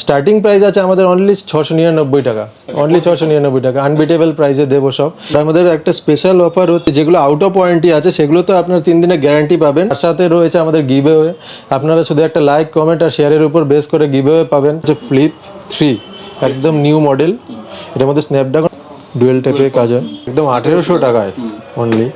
Starting price আছে আমাদের only 699 টাকা, অনলি 699 টাকা, আনবিটেবল প্রাইসে দেবো সব। আমাদের একটা স্পেশাল অফার হচ্ছে, যেগুলো আউট অফ ওয়ারেন্টি আছে সেগুলো তো আপনার 3 দিনের গ্যারান্টি পাবেন। তার সাথে রয়েছে আমাদের গিভঅ্যাওয়ে, আপনারা শুধু একটা লাইক, কমেন্ট আর শেয়ারের উপর বেস করে গিভঅ্যাওয়ে পাবেন। হচ্ছে ফ্লিপ 3, একদম নিউ মডেল, এটার মধ্যে স্ন্যাপড্রাগন ডুয়েল টাইপের কাজ হয়, একদম 1800 টাকায় অনলি।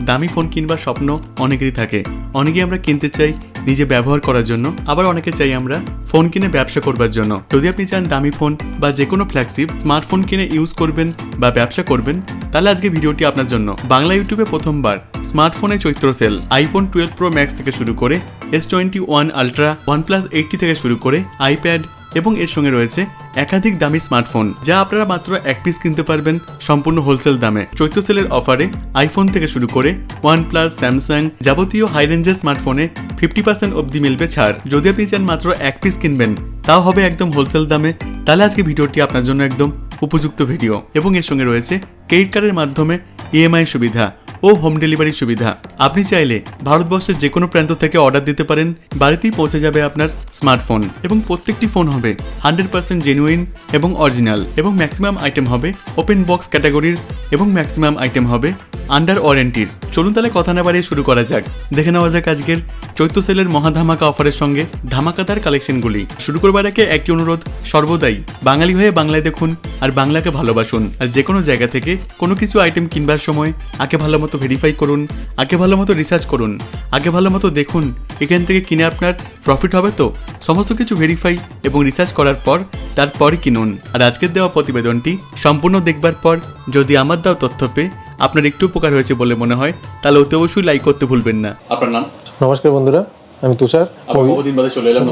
দামি ফোন কিনবার স্বপ্ন অনেকেরই থাকে, অনেকেই আমরা কিনতে চাই নিজে ব্যবহার করার জন্য, আবার অনেকে চাই আমরা ফোন কিনে ব্যবসা করবার জন্য। যদি আপনি চান দামি ফোন বা যে কোনো ফ্ল্যাগশিপ স্মার্টফোন কিনে ইউজ করবেন বা ব্যবসা করবেন, তাহলে আজকে ভিডিওটি আপনার জন্য। বাংলা ইউটিউবে প্রথমবার স্মার্টফোনে চৈত্র সেল, আইফোন 12 প্রো ম্যাক্স থেকে শুরু করে S21 আলট্রা, OnePlus 80 থেকে শুরু করে আইপ্যাড, এবং এর সঙ্গে রয়েছে একাধিক দামি স্মার্টফোন, যা আপনারা মাত্র এক পিস কিনতে পারবেন সম্পূর্ণ হোলসেল দামে। চৈত্র সেলের অফারে আইফোন থেকে শুরু করে OnePlus, স্যামসাং যাবতীয় হাই রেঞ্জের স্মার্টফোনে 50% অবধি মিলবে ছাড়। যদি আপনি চান মাত্র এক পিস কিনবেন, তাও হবে একদম হোলসেল দামে, তাহলে আজকে ভিডিওটি আপনার জন্য একদম উপযুক্ত ভিডিও। এবং এর সঙ্গে রয়েছে ক্রেডিট কার্ডের মাধ্যমে EMI সুবিধা ও হোম ডেলিভারি সুবিধা। আপনি চাইলে ভারতবর্ষের যে কোনো প্রান্ত থেকে অর্ডার দিতে পারেন, বাড়িতেই পৌঁছে যাবে আপনার স্মার্টফোন, এবং প্রত্যেকটি ফোন হবে 100% জেনুইন এবং অরিজিনাল, এবং ম্যাক্সিমাম আইটেম হবে ওপেন বক্স ক্যাটাগরির, এবং ম্যাক্সিমাম আইটেম হবে আন্ডার ওয়ারেন্টির। চলুন তাহলে কথা না বাড়িয়ে শুরু করা যাক। দেখে নেওয়া যাক আজকের চৈত্র সেলের মহাধামাকা অফারের সঙ্গে ধামাকাদার কালেকশনগুলি। শুরু করবার আগে একটি অনুরোধ, সর্বদাই বাঙালি হয়ে বাংলায় দেখুন আর বাংলাকে ভালোবাসুন। আর যে কোনো জায়গা থেকে কোনো কিছু আইটেম কিনবার সময় আগে ভালো মতো ভেরিফাই করুন, আগে ভালো মতো রিসার্চ করুন, আগে ভালো মতো দেখুন এখান থেকে কিনে আপনার প্রফিট হবে তো। সমস্ত কিছু ভেরিফাই এবং রিসার্চ করার পর তারপরই কিনুন। আর আজকের দেওয়া প্রতিবেদনটি সম্পূর্ণ দেখবার পর যদি আমার দেওয়া তথ্য পেয়ে আপনার একটু উপকার হয়েছে বলে মনে হয়, তাহলে অতি অবশ্যই লাইক করতে ভুলবেন না। আপনার নাম? নমস্কার বন্ধুরা, আমি তুষার।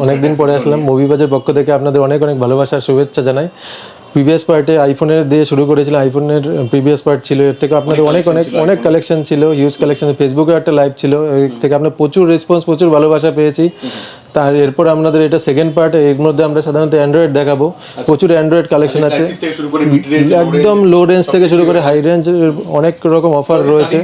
অনেকদিন পরে আসলাম। মুভিবাজের পক্ষ থেকে আপনাদের অনেক অনেক ভালোবাসার শুভেচ্ছা জানাই। প্রিভিয়াস পার্টে আইফোনের দিয়ে শুরু করেছিলাম, আইফোনের প্রিভিয়াস পার্ট ছিল, এর থেকে আপনাদের অনেক কালেকশন ছিল, হিউজ কালেকশন। ফেসবুকে একটা লাইভ ছিল, এর থেকে আপনার প্রচুর রেসপন্স, প্রচুর ভালোবাসা পেয়েছি। তার এরপর আপনাদের এটা সেকেন্ড পার্ট, এর মধ্যে আমরা সাধারণত অ্যান্ড্রয়েড দেখাবো। প্রচুর অ্যান্ড্রয়েড কালেকশন আছে, একদম লো রেঞ্জ থেকে শুরু করে হাই রেঞ্জ, অনেক রকম অফার রয়েছে,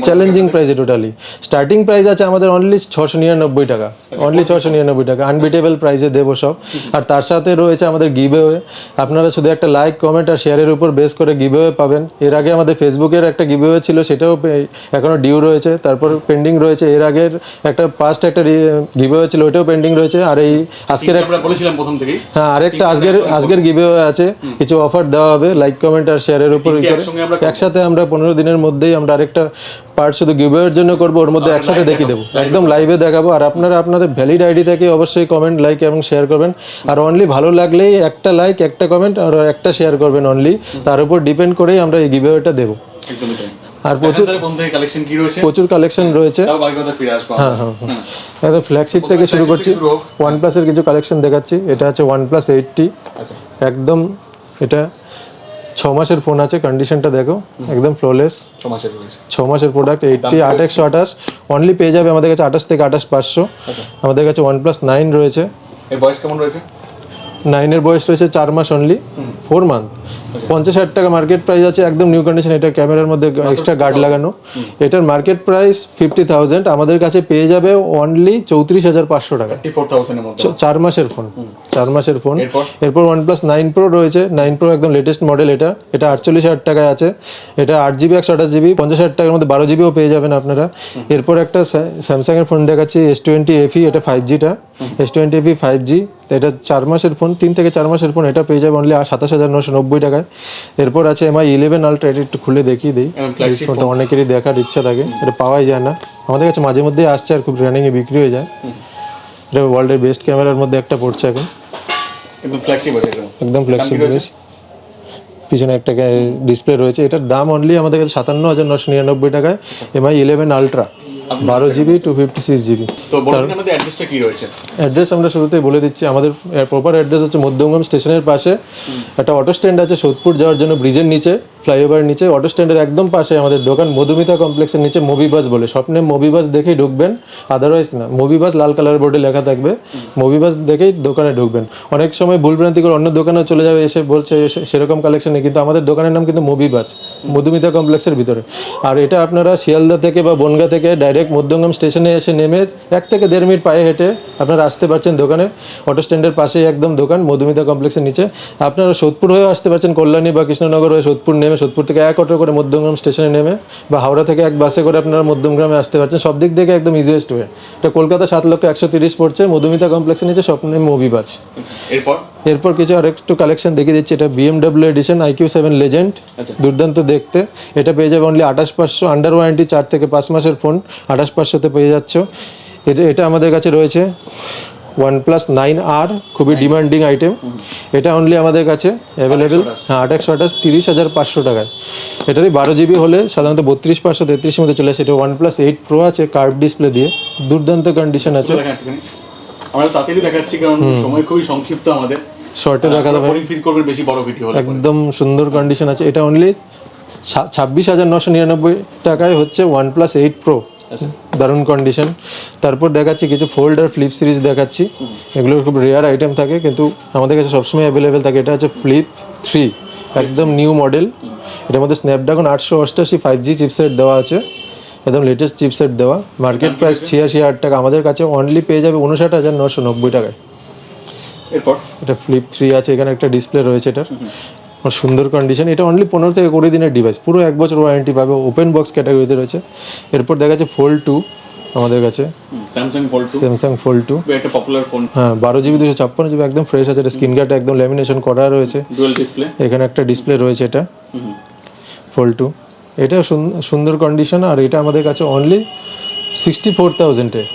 চ্যালেঞ্জিং প্রাইসে। টোটালি স্টার্টিং প্রাইস আছে আমাদের অনলি 699 টাকা, অনলি 699 টাকা, আনবিটেবল প্রাইসে দেবো সব। আর তার সাথে রয়েছে আমাদের গিভঅ্যাওয়ে, আপনারা শুধু একটা লাইক, কমেন্ট আর শেয়ারের উপর বেস করে গিভঅ্যাওয়ে পাবেন। এর আগে আমাদের ফেসবুকের একটা গিভঅ্যাওয়ে ছিল, সেটাও এখনো ডিউ রয়েছে, তারপর পেন্ডিং রয়েছে। এর আগের একটা পাস্ট একটা গিভঅ্যাওয়ে ছিল, ওটাও পেন্ডিং রয়েছে। আর এই আজকের বলেছিলাম প্রথম থেকেই, হ্যাঁ, আরেকটা আজকের গিভঅ্যাওয়ে আছে, কিছু অফার দেওয়া হবে লাইক, কমেন্ট আর শেয়ারের উপর একসাথে। আমরা 15 দিনের মধ্যেই আমরা আরেকটা পার্ট শুধু গিভঅ্যাওয়ের জন্য করবো, ওর মধ্যে একসাথে দেখিয়ে দেবো, একদম লাইভে দেখাবো। আর আপনারা আপনাদের ভ্যালিড আইডি থেকে অবশ্যই কমেন্ট, লাইক এবং শেয়ার করবেন। আর অনলি ভালো লাগলেই একটা লাইক, একটা কমেন্ট আর একটা শেয়ার করবেন অনলি, তার উপর ডিপেন্ড করেই আমরা এই গিভঅ্যাওয়েটা দেবো। আর প্রচুর কালেকশন রয়েছে। হ্যাঁ, ফ্ল্যাগশিপ থেকে শুরু করছি। OnePlus-এর কিছু কালেকশন দেখাচ্ছি। এটা আছে OnePlus 80, একদম এটা 6 মাসের ফোন আছে, কন্ডিশনটা দেখো একদম ফ্ললেস। 6 মাসের প্রোডাক্ট, 80 8128 অনলি পেয়ে যাবে আমাদের কাছে 28 থেকে 28500। আমাদের কাছে OnePlus 9 রয়েছে। এর বয়স কেমন রয়েছে? 9-এর বয়স রয়েছে 4 মাস অনলি, 4 মান্থ। 50,000 টাকা মার্কেট প্রাইস আছে, একদম নিউ কন্ডিশন। এটা ক্যামেরার মধ্যে এক্সট্রা গার্ড লাগানো। এটার মার্কেট প্রাইস 50,000, আমাদের কাছে পেয়ে যাবে অনলি 34,500 টাকা। 4 মাসের ফোন, 4 মাসের ফোন। এরপর OnePlus 9 Pro রয়েছে, 9 Pro একদম লেটেস্ট মডেল। এটা 48,000 টাকায় আছে। এটা 8GB 128GB, 50,000 টাকার মধ্যে 12GBও পেয়ে যাবেন আপনারা। এরপর একটা স্যামসাংয়ের ফোন দেখাচ্ছি, S20 FE, এটা 5Gটা, S20 FE 5G। এটা 4 মাসের ফোন, 3 থেকে 4 মাসের ফোন। এটা পেয়ে যাবে অনলি 27,990 টাকায়। এরপর আছে MI 11 আলট্রা, এটা একটু খুলে দেখিয়ে দিই। এই ফোনটা অনেকেরই দেখার ইচ্ছা থাকে, এটা পাওয়াই যায় না আমাদের কাছে, মাঝে মধ্যেই আসছে আর খুব রানিংয়ে বিক্রি হয়ে যায়। এটা ওয়ার্ল্ডের বেস্ট ক্যামেরার মধ্যে একটা পড়ছে এখন, একদম ফ্ল্যাগশিপ বেস। পিছনে একটা ডিসপ্লে রয়েছে। এটার দাম অনলি আমাদের কাছে 57,999 টাকায়, MI 11 ultra, 12GB 256GB। Address আমরা শুরুতেই বলে দিচ্ছি। আমাদের প্রপার অ্যাড্রেস হচ্ছে মধ্যমগ্রাম স্টেশনের পাশে একটা অটো স্ট্যান্ড আছে, সোদপুর যাওয়ার জন্য ব্রিজের নিচে, ফ্লাইওভার নিচে অটো স্ট্যান্ডের একদম পাশে আমাদের দোকান, মধুমিতা কমপ্লেক্সের নিচে মুভি বাস বলে, স্বপ্নে মুভি বাস দেখেই ঢুকবেন, আদারওয়াইজ না। মুভি বাস লাল কালার বোর্ডে লেখা থাকবে, মুভি বাস দেখেই দোকানে ঢুকবেন। অনেক সময় ভুলভ্রান্তি করে অন্য দোকানেও চলে যাবে, এসে বলছে সেরকম কালেকশন নেই, কিন্তু আমাদের দোকানের নাম কিন্তু মুভি বাস, মধুমিতা কমপ্লেক্সের ভিতরে। আর এটা আপনারা শিয়ালদা থেকে বা বনগাঁ থেকে ডাইরেক্ট মধ্যমগ্রাম স্টেশনে এসে নেমে 1 থেকে 1.5 মিনিট পায়ে হেঁটে আপনারা আসতে পারছেন দোকানে। অটো স্ট্যান্ডের পাশেই একদম দোকান, মধুমিতা কমপ্লেক্সের নিচে। আপনারা সোদপুর হয়ে আসতে পারছেন, কল্যাণী বা কৃষ্ণনগর হয়ে সোদপুর নেমে, সোদপুর থেকে 1 অটো করে মধ্যমগ্রাম স্টেশনে নেমে, বা হাওড়া থেকে 1 বাসে করে আপনারা মধ্যমগ্রামে আসতে পারছেন। সব দিক থেকে একদম ইজিয়েস্ট ওয়ে। এটা কলকাতা 7,130 পড়ছে, মধুমিতা কমপ্লেক্সের নিচে স্বপ্নে মুভি বাস। এরপর কিছু আরেকটু কালেকশন দেখিয়ে দিচ্ছি। এটা BMW এডিশন IQ7 লেজেন্ড, দুর্দান্ত দেখতে। এটা পেয়ে যাবে অনলি 28,500, আন্ডার ওয়ারেন্টি 4 থেকে 5 মাসের ফোন, 28,500-তে পেয়ে যাচ্ছ। এটা আমাদের কাছে রয়েছে OnePlus 9R, খুবই ডিমান্ডিং আইটেম। এটা অনলি আমাদের কাছে অ্যাভেলেবেল, হ্যাঁ 2828, 30,500 টাকায়। এটারই 12 GB হলে সাধারণত 32,500, 33 মধ্যে চলে আসে। এটা OnePlus 8 Pro আছে, কার্ভ ডিসপ্লে দিয়ে, দুর্দান্ত কন্ডিশন আছে। আমরা তাড়াতাড়ি দেখাচ্ছি কারণ সময় খুবই সংক্ষিপ্ত আমাদের, শর্টে দেখা যাবে, ফিল করবেন বেশি বড় ভিডিও হলে। একদম সুন্দর কন্ডিশন আছে। এটা অনলি 26,999 টাকায় হচ্ছে OnePlus 8 Pro, দারুণ কন্ডিশন। তারপর দেখাচ্ছি কিছু ফোল্ড আর ফ্লিপ সিরিজ দেখাচ্ছি। এগুলো খুব রেয়ার আইটেম থাকে কিন্তু আমাদের কাছে সবসময় অ্যাভেলেবেল থাকে। এটা হচ্ছে ফ্লিপ 3, একদম নিউ মডেল। এটার মধ্যে স্ন্যাপড্রাগন 888 5G চিপসেট দেওয়া আছে, একদম লেটেস্ট চিপসেট দেওয়া। মার্কেট প্রাইস 86,000 টাকা, আমাদের কাছে অনলি পেয়ে যাবে 59,990 টাকায়। এরপর এটা ফ্লিপ 3 আছে, এখানে একটা ডিসপ্লে রয়েছে এটার, সুন্দর কন্ডিশন। এটা অনলি 15 থেকে 20 দিনের ডিভাইস, পুরো 1 বছর ওয়ারেন্টি পাবে, ওপেন বক্স ক্যাটাগরিতে রয়েছে। এরপর দেখা যাচ্ছে ফোল্ড 2 আমাদের কাছে, স্যামসাং ফোল্ড 2, একটা পপুলার ফোন। হ্যাঁ 12 GB 256 GB, একদম ফ্রেশ আছে। এটা স্ক্রিন গার্ড একদম ল্যামিনেশন করা রয়েছে, ডুয়াল ডিসপ্লে, এখানে একটা ডিসপ্লে রয়েছে। এটা ফোল্ড 2, এটা সুন্দর কন্ডিশন। আর এটা আমাদের কাছে অনলি 64,000-এ,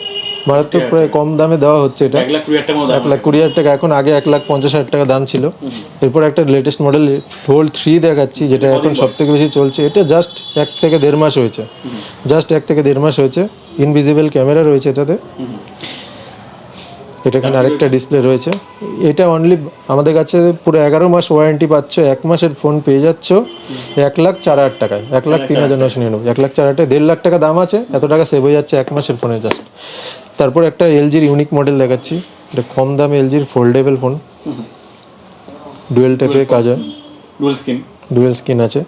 মারাত্মক প্রায় কম দামে দেওয়া হচ্ছে। এটা 1,20,000 টাকা, এখন আগে 1,50,000 টাকা দাম ছিল। এরপর একটা লেটেস্ট মডেল ফোল্ড 3 দেখাচ্ছি, যেটা এখন সব থেকে বেশি চলছে। এটা জাস্ট 1 থেকে 1.5 মাস হয়েছে, জাস্ট 1 থেকে 1.5 মাস হয়েছে। ইনভিজিবল ক্যামেরা রয়েছে এটাতে। এটা এখানে আরেকটা ডিসপ্লে রয়েছে। এটা অনলি আমাদের কাছে পুরো 11 মাস ওয়ারেন্টি পাচ্ছ, 1 মাসের ফোন পেয়ে যাচ্ছ 1,04,000 টাকায়, 1,03,999, 1,04,000 টাকা, 1.5 লাখ টাকা দাম আছে। এত টাকা সেভ হয়ে যাচ্ছে 1 মাসের ফোনে জাস্ট। তারপর একটা LG-র ইউনিক মডেল দেখাচ্ছি। এটা কম দামে LG-র ফোল্ডেবল ফোন, ডুয়েল টাইপের কাজ হয়, ডুয়েল স্ক্রিন আছে,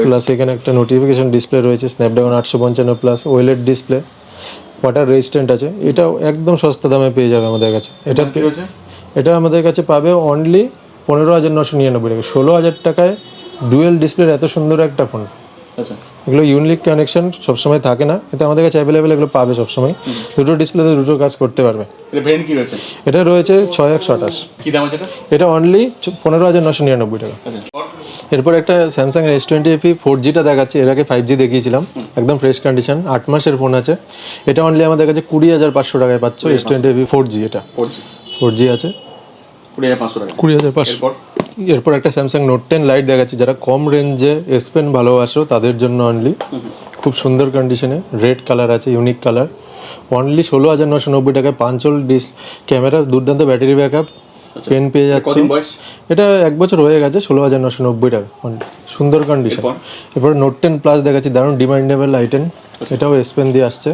প্লাস এখানে একটা নোটিফিকেশন ডিসপ্লে রয়েছে, Snapdragon 855 plus, wallet display, water resistant আছে। এটাও একদম সস্তা দামে পেয়ে যাবে আমাদের কাছে। এটা আমাদের কাছে পাবে অনলি 15,999 টাকা, 16,000 টাকায় ডুয়েল ডিসপ্লের এত সুন্দর একটা ফোন। এগুলো ইউনিক কানেকশন সবসময় থাকে না, এটা আমাদের কাছে অ্যাভেলেবেল, এগুলো পাবে সবসময়। দুটো ডিসপ্লেতে দুটো কাজ করতে পারবে। এটা রয়েছে 6128, এটা অনলি 15,999 টাকা। এরপর একটা স্যামসাং S20 FE 4G-টা দেখাচ্ছি। এর আগে 5G দেখিয়েছিলাম, একদম ফ্রেশ কন্ডিশন, 8 মাসের ফোন আছে। এটা অনলি আমাদের কাছে 20,500 টাকায় পাচ্ছ। S20 FE 4G, এটা 4G আছে, 20,500। এরপর একটা স্যামসাং নোট 10 লাইট দেখাচ্ছি। যারা কম রেঞ্জে S Pen ভালোবাসো তাদের জন্য অনলি, খুব সুন্দর কন্ডিশনে, রেড কালার আছে, ইউনিক কালার, অনলি 16,990 টাকায়। 5 ডিস ক্যামেরা, দুর্দান্ত ব্যাটারি ব্যাকআপ, পেন পেয়ে যাচ্ছে। এটা 1 বছর হয়ে গেছে, 16,990 টাকা, সুন্দর কন্ডিশন। এরপর নোট 10 প্লাস দেখাচ্ছি, দারুণ ডিমান্ডেবল আইটেম। এটাও S Pen দিয়ে আসছে,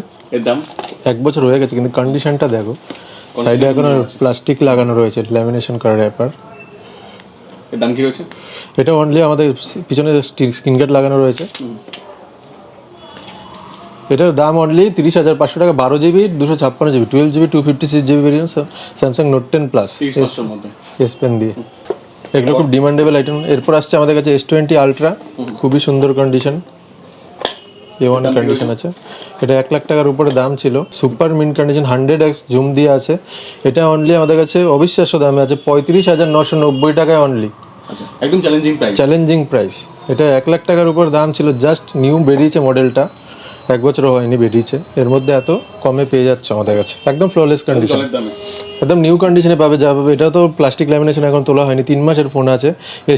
1 বছর হয়ে গেছে, কিন্তু কন্ডিশনটা দেখো, সাইডে এখনো প্লাস্টিক লাগানো রয়েছে, ল্যামিনেশন করার ব্যাপার। দাম কি রয়েছে? এটা অনলি আমাদের পিছনে স্ক্রিন গার্ড লাগানো রয়েছে। এটার দাম অনলি 30,500 টাকা, 12 GB 256 GB, 12 GB 256 GB variant, Samsung note 10 plus S Pen দিয়ে। এগুলো খুব ডিমান্ডেবল আইটেম। এরপর আসছে আমাদের কাছে S20 আলট্রা, খুবই সুন্দর কন্ডিশন, A1 কন্ডিশন আছে। এটা 1 লাখ টাকার উপরে দাম ছিল, super mint condition, 100x zoom দিয়ে আছে। এটা অনলি আমাদের কাছে অবিশ্বাস্য দামে আছে, 35,990 টাকায় অনলি, একদম চ্যালেঞ্জিং প্রাইস। এটা 1 লাখ টাকার উপর দাম ছিল, জাস্ট নিউ বেরিয়েছে মডেলটা, 1 বছরও হয়নি বেরিয়েছে, এর মধ্যে এত কমে পেয়ে যাচ্ছে আমাদের কাছে, একদম ফ্ললেস কন্ডিশন, একদম নিউ কন্ডিশনে পাবে যা পাবে। এটা তো প্লাস্টিক ল্যামিনেশন এখন তোলা হয়নি, 3 মাসের ফোন আছে।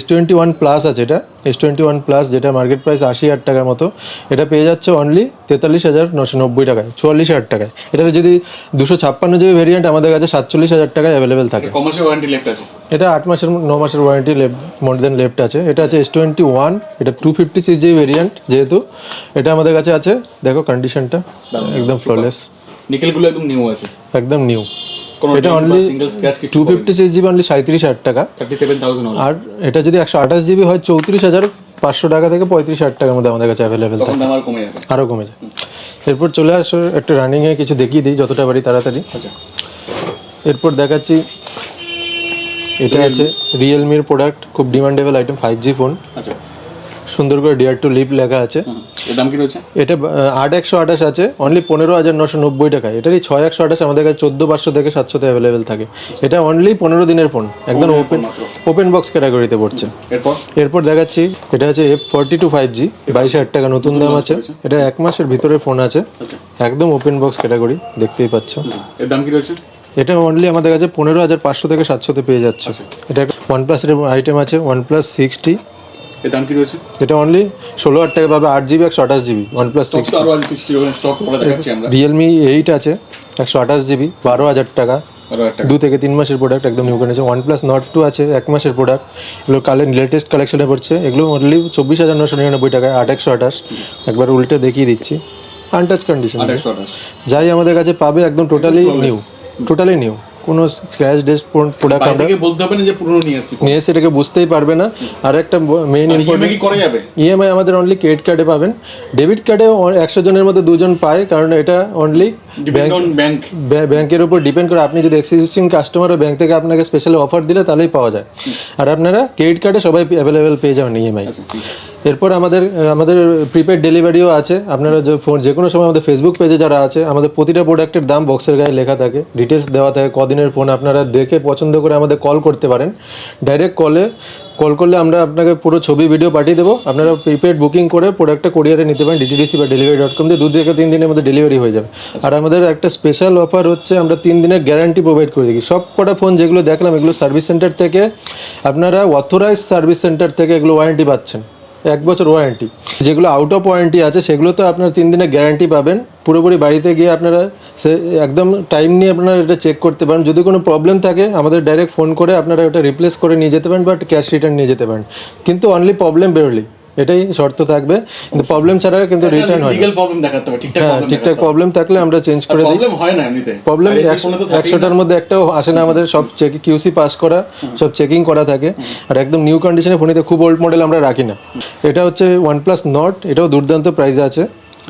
S21 প্লাস আছে, এটা S21 প্লাস, যেটা মার্কেট প্রাইস 80,000 টাকার মতো, এটা পেয়ে যাচ্ছে অনলি 43,990 টাকায়, 44,000 টাকায়। এটার যদি 256 GB ভেরিয়েন্ট আমাদের কাছে 47,000 টাকায় অ্যাভেলেবেল থাকে। এটা 8 মাসের 9 মাসের ওয়ারেন্টি মোর দেন লেফট আছে। এটা আছে S21, এটা 256GB ভেরিয়েন্ট, যেহেতু এটা আমাদের কাছে আছে। দেখো কন্ডিশনটা একদম ফ্ললেস, নিকেলগুলো একদম নিউ আছে, একদম নিউ। কোনো এটা অনলি সিঙ্গেল স্ক্র্যাচ কিছু 256GB অনলি 37,000 টাকা। 37,000 হলো, আর এটা যদি 128GB হয় 34,500 টাকা থেকে 35,000 টাকার মধ্যে আমাদের কাছে অ্যাভেলেবেল তখন থাকে, দাম আর কমে যাবে। আরও কমে যায়। এরপর চলে আসো একটা রানিংয়ে কিছু দেখিয়ে দিই যতটা পারি তাড়াতাড়ি। আচ্ছা, এরপর দেখাচ্ছি, এটা আছে রিয়েলমির প্রোডাক্ট, খুব ডিমান্ডেবল আইটেম, 5G ফোন, আচ্ছা, সুন্দর করে ডিয়ার টু লিভ লেখা আছে। এর দাম কি রয়েছে? এটা 8/128 আছে অনলি 15,990 টাকায়। এটারই 6/128 আমাদের কাছে 14,500 থেকে 700 অ্যাভেলেবেল থাকে। এটা অনলি 15 দিনের ফোন, একদম ওপেন বক্স ক্যাটাগরিতে পড়ছে। এরপর দেখাচ্ছি, এটা আছে F42 5G, 22,000 টাকা নতুন দাম আছে। এটা 1 মাসের ভিতরে ফোন আছে, একদম ওপেন বক্স ক্যাটাগরি, দেখতেই পাচ্ছ। এর দাম কি রয়েছে? এটা অনলি আমাদের কাছে 15,500 থেকে 700 পেয়ে যাচ্ছে। এটা OnePlus এর আইটেম আছে, OnePlus 6T, এর দাম কি রয়েছে? এটা অনলি 16,000 টাকা পাবে, 8GB 128GB OnePlus 6T। আরো আছে 60 এর স্টক পড়ে দেখাচ্ছি আমরা। Realme 8 আছে 128GB, 12,000 টাকা, 2 থেকে 3 মাসের প্রোডাক্ট, একদম নিউ কন্ডিশন। OnePlus Nord 2 আছে 1 মাসের প্রোডাক্ট, এগুলো লেটেস্ট কালেকশনে পড়ছে। এগুলো অনলি 24,999 টাকায়, 8/128। একবার উল্টে দেখিয়ে দিচ্ছি, আনটাচ কন্ডিশন, 828 যাই আমাদের কাছে পাবে একদম টোটালি নিউ, কোনো স্ক্র্যাচ ডেস্ট প্রোডাক্ট আমরা বাইরে বলতে হবে না যে পুরনো নিয়ে আসছি। নিয়ে এসে এটাকে বুঝতেই পারবে না। আর একটা মেইন ইম্পর্টেন্ট, কি করা যাবে? ইএমআই আমাদের অনলি ক্রেডিট কার্ডে পাবেন, ডেবিট কার্ডে 100 জনের মধ্যে 2 জন পায়, কারণ এটা অনলি ব্যাংক ব্যাংকের উপর ডিপেন্ড করে। আপনি যদি এক্সিস্টিং কাস্টমার ও ব্যাংক থেকে আপনাকে স্পেশাল অফার দিলে তাহলেই পাওয়া যায়। আর আপনারা ক্রেডিট কার্ডে সবাই অ্যাভেলেবেল পেয়ে যাবেন ইএমআই। এরপর আমাদের প্রিপেড ডেলিভারিও আছে। আপনারা যে কোনো সময় আমাদের ফেসবুক পেজে যারা আছে, আমাদের প্রতিটা প্রোডাক্টের দাম বক্সের গায়ে লেখা থাকে, ডিটেলস দেওয়া থাকে, কদিনের ফোন, আপনারা দেখে পছন্দ করে আমাদের কল করতে পারেন। ডাইরেক্ট কল করলে আমরা আপনাকে পুরো ছবি ভিডিও পাঠিয়ে দেবো। আপনারা প্রিপেড বুকিং করে প্রোডাক্টটা কোরিয়ারে নিতে পারেন, DTDC বা delivery.com দিয়ে 2 থেকে 3 দিনের মধ্যে ডেলিভারি হয়ে যাবে। আর আমাদের একটা স্পেশাল অফার হচ্ছে, আমরা 3 দিনের গ্যারান্টি প্রোভাইড করে দিই। সব কটা ফোন যেগুলো দেখলাম এগুলো সার্ভিস সেন্টার থেকে, আপনারা অথরাইজ সার্ভিস সেন্টার থেকে এগুলো ওয়ারেন্টি পাচ্ছেন, 1 বছর ওয়ারেন্টি। যেগুলো আউট অফ ওয়ারেন্টি আছে সেগুলো তো আপনার 3 দিনের গ্যারান্টি পাবেন। পুরোপুরি বাড়িতে গিয়ে আপনারা একদম টাইম নিয়ে আপনারা এটা চেক করতে পারেন। যদি কোনো প্রবলেম থাকে আমাদের ডাইরেক্ট ফোন করে আপনারা এটা রিপ্লেস করে নিয়ে যেতে পারেন, বাট ক্যাশ রিটার্ন নিয়ে যেতে পারেন, কিন্তু অনলি প্রবলেম বেরোলেই, এটাই শর্ত থাকবে। কিন্তু প্রবলেম ছাড়া কিন্তু রিটার্ন হয় না। লিগ্যাল প্রবলেম দেখাতে হবে, ঠিকঠাক প্রবলেম থাকলে আমরা চেঞ্জ করে দিই। প্রবলেম হয় না এমনিতে, প্রবলেম 100টার মধ্যে একটাও আসে না। আমাদের সব কিউসি পাস করা, সব চেকিং করা থাকে। আর একদম নিউ কন্ডিশনে ফোনিতে, খুব ওল্ড মডেল আমরা রাখি না। এটা হচ্ছে OnePlus Nord, এটাও দুর্দান্ত প্রাইসে আছে।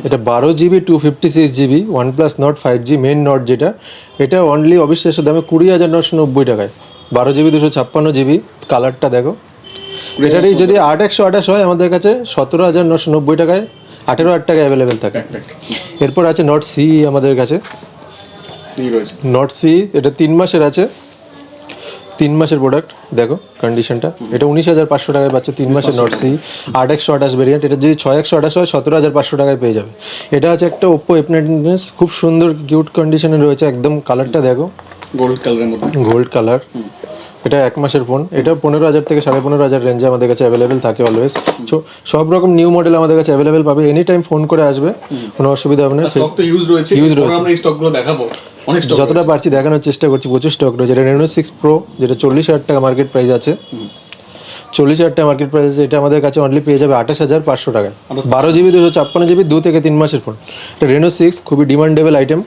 এটা 12GB 256GB OnePlus Nord 5G main not, যেটা এটা অনলি অবিশ্বাস্য দামে 20,990 টাকায়, 12GB 256GB। কালারটা দেখো, এটারই যদি 8/128 হয় আমাদের কাছে 17,990 টাকায়, 18,000 টাকা অ্যাভেলেবেল থাকে। এরপর আছে Nord CE আমাদের কাছে, Nord CE, এটা 3 মাসের আছে, 3 মাসের প্রোডাক্ট। দেখো কন্ডিশনটা, এটা 19,500 টাকায় পাচ্ছে 3 মাসের Nord CE, 8/128 ভেরিয়েন্ট। এটা যদি 6/128 হয় 17,500 টাকায় পেয়ে যাবে। এটা আছে একটা Oppo F19, খুব সুন্দর কিউট কন্ডিশনে রয়েছে একদম। কালারটা দেখো, গোল্ড কালার। এটা 1 মাসের ফোন, এটা 15,000 থেকে 15,500 রেঞ্জে আমাদের কাছে অ্যাভেলেবেল থাকে অলওয়েজ। সব রকম নিউ মডেল আমাদের কাছে অ্যাভেলেবেল পাবে, এনি টাইম ফোন করে আসবে, কোনো অসুবিধা হবে না। ইউজ রয়েছে, আমরা এই স্টকগুলো দেখাবো, অনেক স্টক যতটা পারছি দেখানোর চেষ্টা করছি, প্রচুর স্টক রয়েছে। এটা Reno 6 Pro, যেটা 40,000 টাকা মার্কেট প্রাইস আছে, 40,000 টাকা মার্কেট প্রাইস আছে। এটা আমাদের কাছে অনলি পেয়ে যাবে 28,500 টাকায়, 12GB 256GB 2 থেকে 3 মাসের ফোন। এটা Reno 6, খুবই ডিমান্ডেবল আইটেম।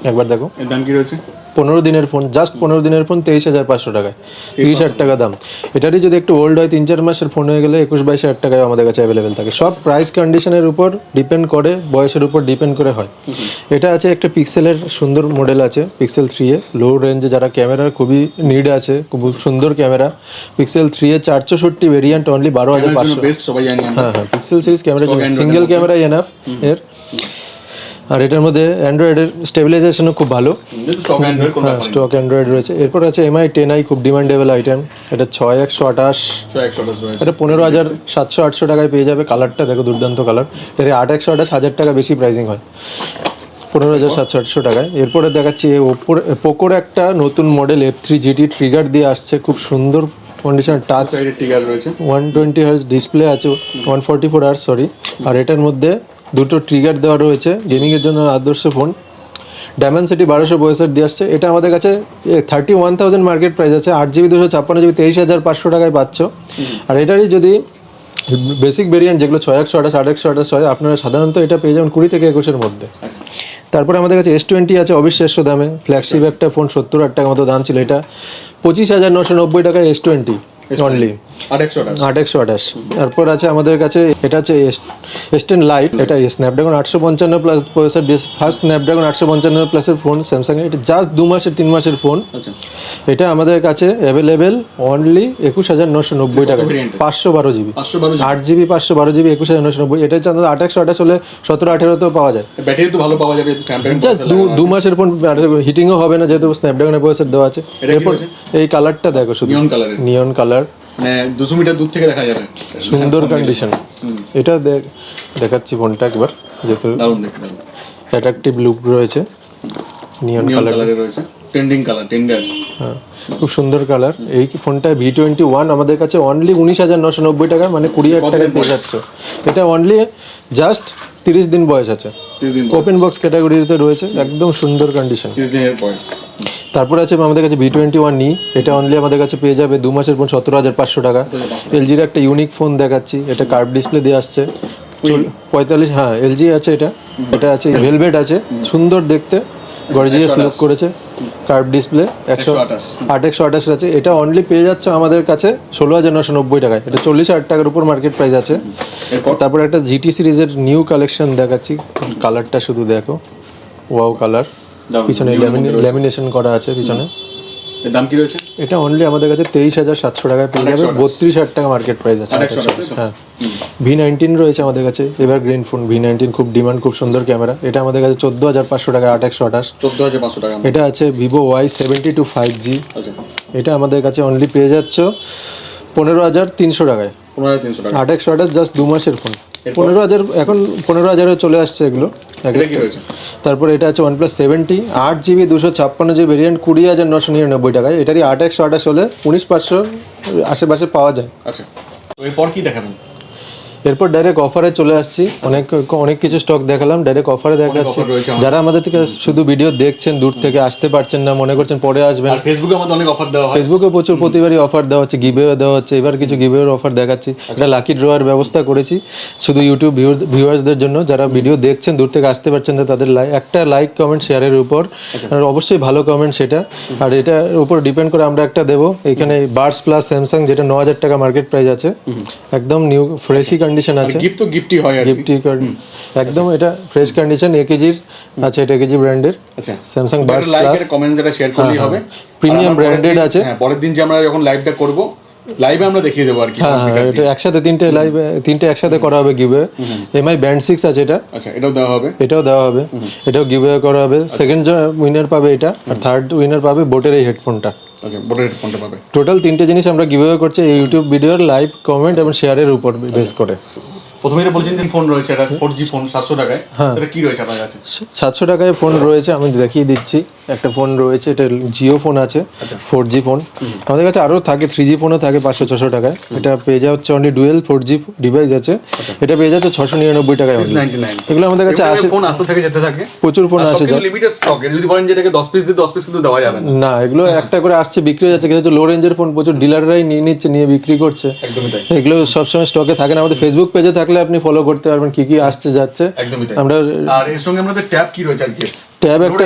একবার দেখো, এর দাম কি রয়েছে? 15 দিনের ফোন, জাস্ট 15 দিনের ফোন 23,500 টাকায়, 30,000 টাকা দাম। এটারই যদি একটু ওল্ড হয়, 3-4 মাসের ফোন হয়ে গেলে 21-22,000 টাকায় আমাদের কাছে অ্যাভেলেবেল থাকে। সব প্রাইস কন্ডিশনের উপর ডিপেন্ড করে, বয়সের উপর ডিপেন্ড করে হয়। এটা আছে একটা পিক্সেলের সুন্দর মডেল আছে, Pixel 3 এ, লো রেঞ্জে যারা ক্যামেরার খুবই নিড আছে, খুব সুন্দর camera, Pixel 3 A 464 variant, only 12,500। Best সবাই জানি আমরা। হ্যাঁ, পিক্সেল সিরিজ ক্যামেরা, সিঙ্গেল ক্যামেরাই এনাফ এর। আর এটার মধ্যে অ্যান্ড্রয়েডের স্টেবিলাইজেশনও খুব ভালো, স্টক অ্যান্ড্রয়েড রয়েছে। এরপর আছে MI 10i, খুব ডিমান্ডেবল আইটেম। এটা 6/128, এটা 15,700-800 টাকায় পেয়ে যাবে। কালারটা দেখো, দুর্দান্ত কালার। এটা 8/128 1,000 টাকা বেশি প্রাইসিং হয়, 15,700-800 টাকায়। এরপরে দেখাচ্ছি পোকোর একটা নতুন মডেল F3 GT, ট্রিগার দিয়ে আসছে, খুব সুন্দর কন্ডিশন, টাচ, 120Hz ডিসপ্লে আছে, 144Hz সরি। আর এটার মধ্যে দুটো ট্রিগার দেওয়া রয়েছে, গেমিংয়ের জন্য আদর্শ ফোন। ডায়মেনসিটি 1200 প্রসেসর দিয়ে আসছে। এটা আমাদের কাছে 31,000 মার্কেট প্রাইস আছে, 8GB 256GB 23,500 টাকায় পাচ্ছ। আর এটারই যদি বেসিক ভেরিয়েন্ট যেগুলো 6128 828 হয়, আপনারা সাধারণত এটা পেয়ে যাবেন 20 থেকে 21-এর মধ্যে। তারপরে আমাদের কাছে S20 আছে অবিশ্বাস্য দামে, ফ্ল্যাগশিপ একটা ফোন 70,000 টাকা মতো দাম ছিল, এটা 25,990 টাকায় S20 অনলি 828। তারপর আছে আমাদের কাছে এটা আছে S10 লাইট, এটা স্ন্যাপড্রাগন 855 প্লাস প্রসেসর দিয়ে, ফার্স্ট স্ন্যাপড্রাগন 855 প্লাসের ফোন স্যামসাংয়ের, এটা জাস্ট 2 মাসের 3 মাসের ফোন। এটা আমাদের কাছে অ্যাভেলেবেল অনলি 21,990 টাকা, 512GB 8GB 512GB 21,990। এটা হচ্ছে 828 হলে 17-18তেও পাওয়া যায়, ব্যাটারি তো ভালো পাওয়া যাবে, জাস্ট 2 মাসের ফোন, হিটিংও হবে না যেহেতু স্ন্যাপড্রাগনের প্রসেসর দেওয়া আছে। এরপর এই কালারটা দেখো, শুধু নিয়ন কালার, মানে 200 মিটার দূর থেকে দেখা যাবে, সুন্দর কন্ডিশন। এটা দেখাচ্ছি ফোনটা একবার, যেহেতু দারুণ দেখতে, দারুণ অ্যাট্রাকটিভ লুক রয়েছে, নিয়ন কালারে রয়েছে, ট্রেন্ডিং কালার, ট্রেন্ডে আছে। হ্যাঁ, খুব সুন্দর কালার। এই ফোনটা V21 আমাদের কাছে অনলি 19,990 টাকা, মানে 20,000 টাকায় পেয়ে যাচ্ছ। এটা অনলি জাস্ট 30 দিন বয়স আছে, ওপেন বক্স ক্যাটাগরিতে রয়েছে, একদম সুন্দর কন্ডিশন। 30 দিনের বয়স। তারপর আছে আমাদের কাছে V21 নি, এটা অনলি আমাদের কাছে পেয়ে যাবে 2 মাসের ফোন 17,500 টাকা। এলজির একটা ইউনিক ফোন দেখাচ্ছি, এটা কার্ভ ডিসপ্লে দিয়ে আসছে 45, হ্যাঁ এলজি আছে এটা। এটা আছে ভেলভেট আছে, সুন্দর দেখতে, গর্জিয়াস লুক করেছে, কার্ভ ডিসপ্লে 128 আছে। এটা অনলি পেয়ে যাচ্ছে আমাদের কাছে 16,990 টাকায়, এটা 40,000 টাকার উপর মার্কেট প্রাইস আছে। তারপর একটা জিটি সিরিজের নিউ কালেকশন দেখাচ্ছি, কালারটা শুধু দেখো, ওয়াও কালার, পিছনে ল্যামিনেশন করা আছে পিছনে। এর দাম কি রয়েছে? এটা অনলি আমাদের কাছে 23,700 টাকায় পেয়ে যাবে, 32,000 টাকা মার্কেট প্রাইস আছে। হ্যাঁ, V19 রয়েছে আমাদের কাছে, এভারগ্রিন ফোন V19, খুব ডিমান্ড, খুব সুন্দর ক্যামেরা। এটা আমাদের কাছে 14,500 টাকা, 8/128। 14,500 টাকা। এটা আছে Vivo Y72 5G, এটা আমাদের কাছে অনলি পেয়ে যাচ্ছ 15,300 টাকায়, 15,300 টাকা, 8/128, জাস্ট 2 মাসের ফোন। 15,000 এখন 15,000 চলে আসছে এগুলো। তারপর এটা আছে OnePlus 70 8GB 256GB ভেরিয়েন্ট 20,999 টাকায়, এটারই 8/128 হলে 19,500 আশেপাশে পাওয়া যায়। আচ্ছা, তো এরপর কি দেখাবেন? এরপর ডাইরেক্ট অফারে চলে আসছি, অনেক কিছু স্টক দেখালাম, ডাইরেক্ট অফারে দেখাচ্ছি। যারা আমাদের থেকে শুধু ভিডিও দেখছেন, দূর থেকে আসতে পারছেন না, মনে করছেন পরে আসবেন, আর ফেসবুকে আমাদের অনেক অফার দেওয়া হয়, ফেসবুকে প্রচুর প্রতিবারই অফার দেওয়া হচ্ছে, গিভওয়ে দেওয়া হচ্ছে। এবার কিছু গিভওয়ের অফার দেখাচ্ছি, এটা লাকি ড্রয়ার ব্যবস্থা করেছি শুধু ইউটিউব ভিউয়ার্সদের জন্য, যারা ভিডিও দেখছেন দূর থেকে আসতে পারছেন না, তাদের একটা লাইক কমেন্ট শেয়ারের উপর, আর অবশ্যই ভালো কমেন্ট সেটা। আর এটার উপর ডিপেন্ড করে আমরা একটা দেবো, এখানে বার্ডস প্লাস স্যামসাং, যেটা 9,000 টাকা মার্কেট প্রাইস আছে, একদম নিউ ফ্রেশই কন্ডিশন আছে, গিফটই হয় আর গিফটি একদম, এটা ফ্রেশ কন্ডিশন, AKG আছে, এটা AKG ব্র্যান্ডের। আচ্ছা, স্যামসাং বার্ডস প্লাস, কমেন্ট যেটা শেয়ার করলেই হবে, প্রিমিয়াম ব্র্যান্ডেড আছে। হ্যাঁ, পরের দিন যে আমরা যখন লাইভটা করব, লাইভে আমরা দেখিয়ে দেবো আর কি। হ্যাঁ, এটা একসাথে তিনটে একসাথে করা হবে গিভওয়ে। MI ব্যান্ড 6 আছে এটা, আচ্ছা, এটাও দেওয়া হবে, এটাও গিভওয়ে করা হবে। সেকেন্ড উইনার পাবে এটা, আর থার্ড উইনার পাবে বোটের এই হেডফোনটা। আচ্ছা, বোটের হেডফোনটা পাবে। টোটাল 3টে জিনিস আমরা গিভওয়ে করছি এই ইউটিউব ভিডিওর লাইভ কমেন্ট এবং শেয়ারের উপর বেস করে। প্রথমে এটা বলছেন যে ফোন রয়েছে, এটা 4G ফোন 700 টাকায়, এটা কি রয়েছে আপনার কাছে? 700 টাকায় ফোন রয়েছে, আমি দেখিয়ে দিচ্ছি। একটা ফোন রয়েছে, এটা জিও ফোন আছে, 4G ফোন। আমাদের কাছে আরও থাকে, 3G ফোনও থাকে 500-600 টাকায়। এটা পেয়ে যাওয়া হচ্ছে অনলি ডুয়েল 4G ডিভাইস আছে, এটা পেয়ে যাচ্ছে 699 টাকায়। এগুলো আমাদের কাছে আসে, ফোন আসতে থাকে যেতে থাকে, প্রচুর ফোন আসে, লিমিটেড স্টক। যদি বলেন যে এটাকে 10 পিস দিয়ে 10 পিস কিন্তু দেওয়া যাবে না, এগুলো একটা করে আসছে, বিক্রি হয়ে যাচ্ছে, কিন্তু লো রেঞ্জের ফোন প্রচুর ডিলাররাই নিয়ে নিচ্ছে, নিয়ে বিক্রি করছে। একদমই তাই, এগুলো সবসময় স্টকে থাকে না। আমাদের ফেসবুক পেজে থাকলে আপনি ফলো করতে পারবেন কি আসছে যাচ্ছে। একদমই তাই। আমরা আর এর সঙ্গে আমাদের ট্যাব কি রয়েছে আজকে? ট্যাব একটা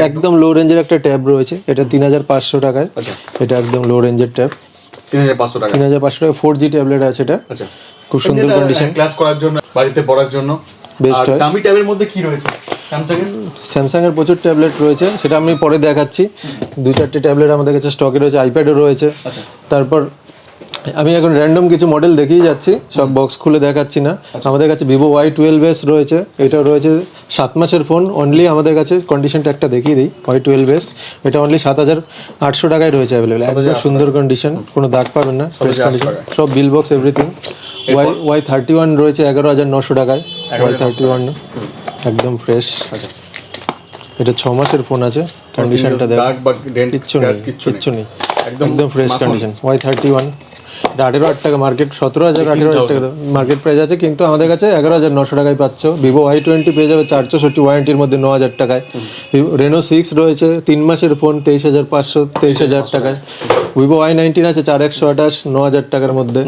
একদম লো রেঞ্জের একটা ট্যাব রয়েছে, এটা 3,500 টাকায়। এটা একদম লো রেঞ্জের ট্যাব, 3,500 টাকা, 3,500 টাকা। 4G ট্যাবলেট আছে এটা, আচ্ছা, খুব সুন্দর কন্ডিশন, ক্লাস করার জন্য, বাড়িতে পড়ার জন্য বেস্ট হয়। দামি ট্যাবের মধ্যে কি রয়েছে? স্যামসাং এর প্রচুর ট্যাবলেট রয়েছে, সেটা আমি পরে দেখাচ্ছি। 2-4টে ট্যাবলেট আমাদের কাছে স্টকে রয়েছে, আইপ্যাডও রয়েছে। তারপর আমি এখন র্যান্ডম কিছু মডেল দেখিয়ে যাচ্ছি, সব বক্স খুলে দেখাচ্ছি না। আমাদের কাছে Vivo Y12s রয়েছে, এটা রয়েছে 7 মাসের ফোন অনলি। আমাদের কাছে কন্ডিশনটা একটা দেখিয়ে দিই, Y12s, এটা অনলি 7,800 টাকায় রয়েছে অ্যাভেলেবেল, একদম সুন্দর কন্ডিশন, কোনো দাগ পাবেন না, ফ্রেশ কন্ডিশন, সব বিল বক্স এভরিথিং। Y31 রয়েছে 11,900 টাকায়, Y31 একদম ফ্রেশ, এটা 6 মাসের ফোন আছে, কন্ডিশনটা দেখ, কিচ্ছু নেই, একদম ফ্রেশ কন্ডিশন। Y31 এটা 18,000 টাকা মার্কেট, 17,000 18,000 টাকা মার্কেট প্রাইস আছে, কিন্তু আমাদের কাছে 11,900 টাকায় পাচ্ছ। ভিভো Y20 পেয়ে যাবে 464 ওয়ারেন্টির মধ্যে 9,000 টাকায়। রেনো 6 রয়েছে 3 মাসের ফোন 23,500 23,000 টাকায়। ভিভো Y19 আছে 4128 9,000 টাকার মধ্যে।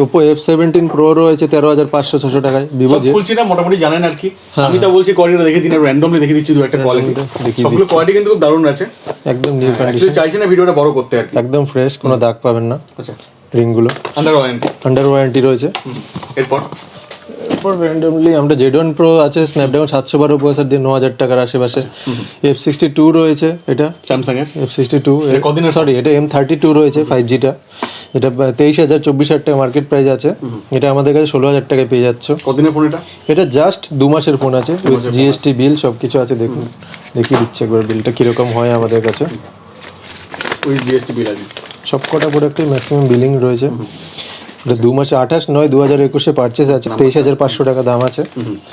ওপো F17 Pro রয়েছে 13,500 600 টাকায়। ভিভো সব খুলছি না, মোটামুটি জানেন আর কি। আমি তো বলছি কোয়ালিটিটা দেখে দিন, র্যান্ডমলি দেখে দিচ্ছি দু একটা কোয়ালিটি। সবগুলো কোয়ালিটি কিন্তু খুব দারুণ আছে, একদম নিউ কন্ডিশন, অ্যাকচুয়ালি চাইছি না ভিডিওটা বড় করতে আর কি। একদম ফ্রেশ, কোনো দাগ পাবেন না। আচ্ছা, রিংগুলো আন্ডার ওয়ারেন্টি রয়েছে। এরপর এরপর র্যান্ডমলি আমরা Z1 Pro আছে স্ন্যাপড্রাগন 712 প্রসেসর দিয়ে 9,000 টাকার আশেপাশে। F62 রয়েছে, এটা স্যামসাং এর F62 কদিনের সরি এটা M32 রয়েছে 5Gটা, এটা 23,000 টাকা মার্কেট প্রাইস আছে। এটা আমাদের কাছে 16,000 টাকায় পেয়ে যাচ্ছ। কদিনের ফোন এটা? এটা জাস্ট 2 মাসের ফোন আছে, জিএসটি বিল সব কিছু আছে। দেখুন দেখিয়ে দিচ্ছি একবার বিলটা কীরকম হয় আমাদের কাছে। ওই জিএসটি বিল আছে, সব কটা প্রোডাক্টে ম্যাক্সিমাম বিলিং রয়েছে। এটা 2 মাসে 28/9/2021 পারচেস আছে, 23,500 টাকা দাম আছে।